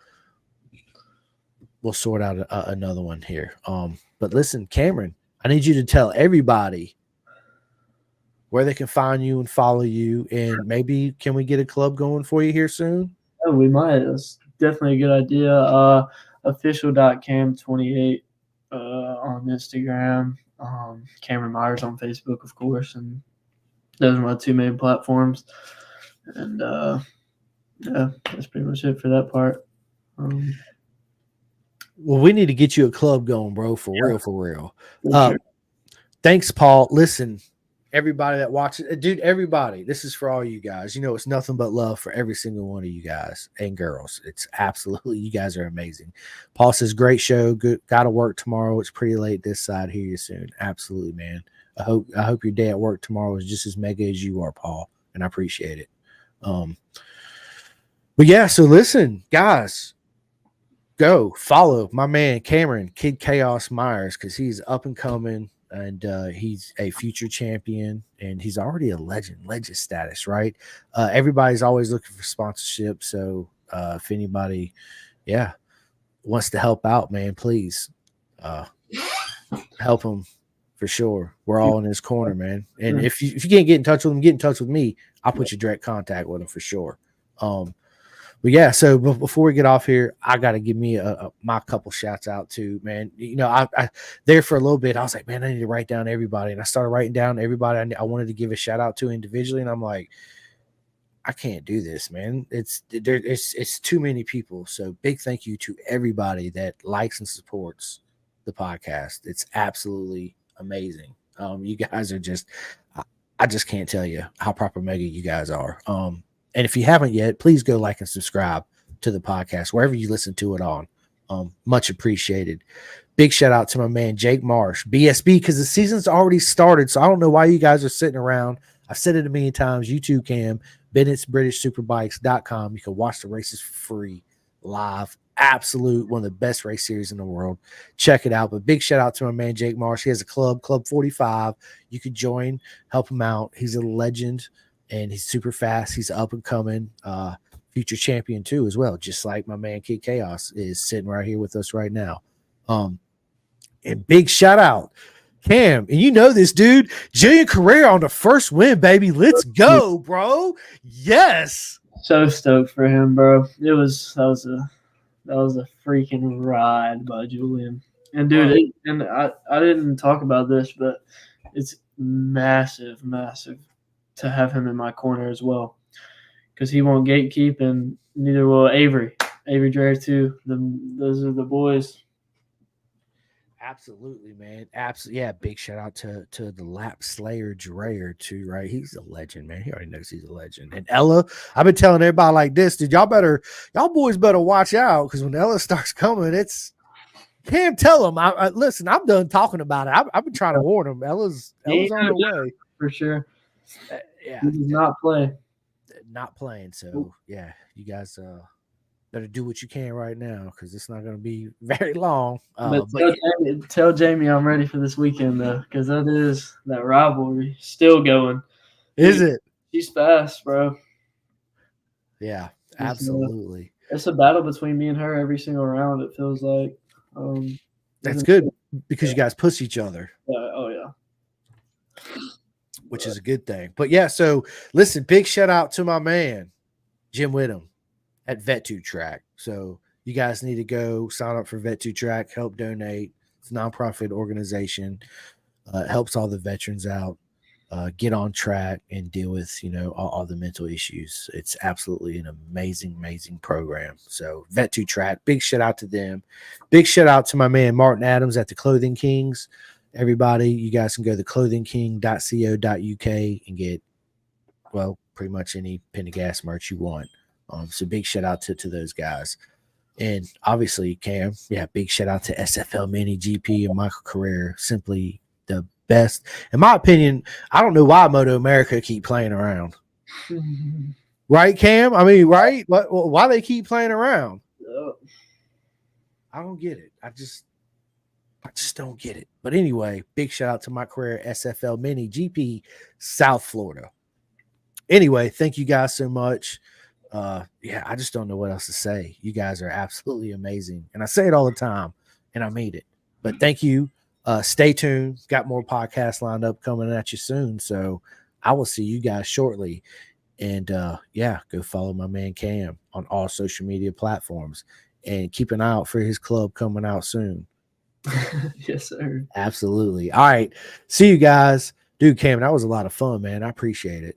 sort out another one here. But listen, Cameron, I need you to tell everybody where they can find you and follow you, and maybe can we get a club going for you here soon? Yeah, we might. That's definitely a good idea. Official.cam28 on Instagram. Cameron Myers on Facebook, of course, and those are my 2 main platforms. And yeah, that's pretty much it for that part. Well, we need to get you a club going, bro, for real. For sure. Thanks, Paul. Listen, everybody that watches, dude, everybody, this is for all you guys. It's nothing but love for every single one of you guys and girls. It's absolutely, you guys are amazing. Paul says, great show. Good. Got to work tomorrow. It's pretty late this side. Hear you soon. Absolutely, man. I hope your day at work tomorrow is just as mega as you are, Paul, and I appreciate it. But yeah, so listen, guys, go follow my man Cameron Kid Chaos Myers, because he's up and coming. And he's a future champion, and he's already a legend status, right? Everybody's always looking for sponsorship. So If anybody, wants to help out, man, please help him for sure. We're all in his corner, man. And if you can't get in touch with him, get in touch with me. I'll put you direct contact with him for sure. But yeah, so before we get off here, I got to give me my couple shouts out too, man. You know, I there for a little bit, I was like, man, I need to write down everybody. And I started writing down everybody I wanted to give a shout out to individually. And I'm like, I can't do this, man. It's too many people. So big thank you to everybody that likes and supports the podcast. It's absolutely amazing. You guys are just, I just can't tell you how proper mega you guys are. And if you haven't yet, please go like and subscribe to the podcast wherever you listen to it on. Much appreciated. Big shout out to my man Jake Marsh, BSB, because the season's already started. So I don't know why you guys are sitting around. I've said it a million times. You too can. Bennett'sBritishSuperbikes.com. You can watch the races for free live. Absolute one of the best race series in the world. Check it out. But big shout out to my man Jake Marsh. He has a club, Club 45. You could join, help him out. He's a legend. And he's super fast. He's up and coming, future champion too, as well. Just like my man Kid Chaos is sitting right here with us right now. And big shout out, Cam. And you know this, dude. Jillian Carrera on the first win, baby. Let's go, bro. Yes. So stoked for him, bro. That was a freaking ride by Julian. And dude, I didn't talk about this, but it's massive to have him in my corner as well, because he won't gatekeep, and neither will Avery Dreyer too. Those are the boys. Absolutely, man. Absolutely. Yeah, big shout out to the lap slayer Dreyer too, right? He's a legend, man. He already knows he's a legend. And Ella, I've been telling everybody like this, dude, y'all boys better watch out, because when Ella starts coming, it's can't tell him. Listen, I'm done talking about it. I've been trying to warn him. Ella's on the way for sure. Yeah, he does not playing. So yeah, you guys better do what you can right now, because it's not going to be very long. But tell Jamie I'm ready for this weekend though, because that rivalry still going. Is it? She's fast, bro. Yeah, absolutely. It's a battle between me and her every single round. It feels like. That's good, because you guys push each other. Oh yeah. Which is a good thing. But yeah, so listen, big shout out to my man, Jim Whittam at Vet2 Track. So you guys need to go sign up for Vet2 Track, help donate. It's a nonprofit organization. It helps all the veterans out, get on track and deal with, all the mental issues. It's absolutely an amazing program. So Vet2 Track, big shout out to them. Big shout out to my man, Martin Adams at the Clothing Kings. Everybody, you guys can go to clothingking.co.uk and get, pretty much any Pendergast merch you want. So big shout out to those guys. And obviously, Cam, big shout out to SFLminigp and Michael Carrera. Simply the best. In my opinion, I don't know why Moto America keep playing around. Right, Cam? I mean, right? Why they keep playing around? I don't get it. I just don't get it. But anyway, big shout out to my career, SFLminigp, South Florida. Anyway, thank you guys so much. I just don't know what else to say. You guys are absolutely amazing. And I say it all the time, and I mean it. But thank you. Stay tuned. Got more podcasts lined up coming at you soon. So I will see you guys shortly. And go follow my man Cam on all social media platforms. And keep an eye out for his club coming out soon. Yes, sir. Absolutely. All right. See you guys. Dude, Cam, that was a lot of fun, man. I appreciate it.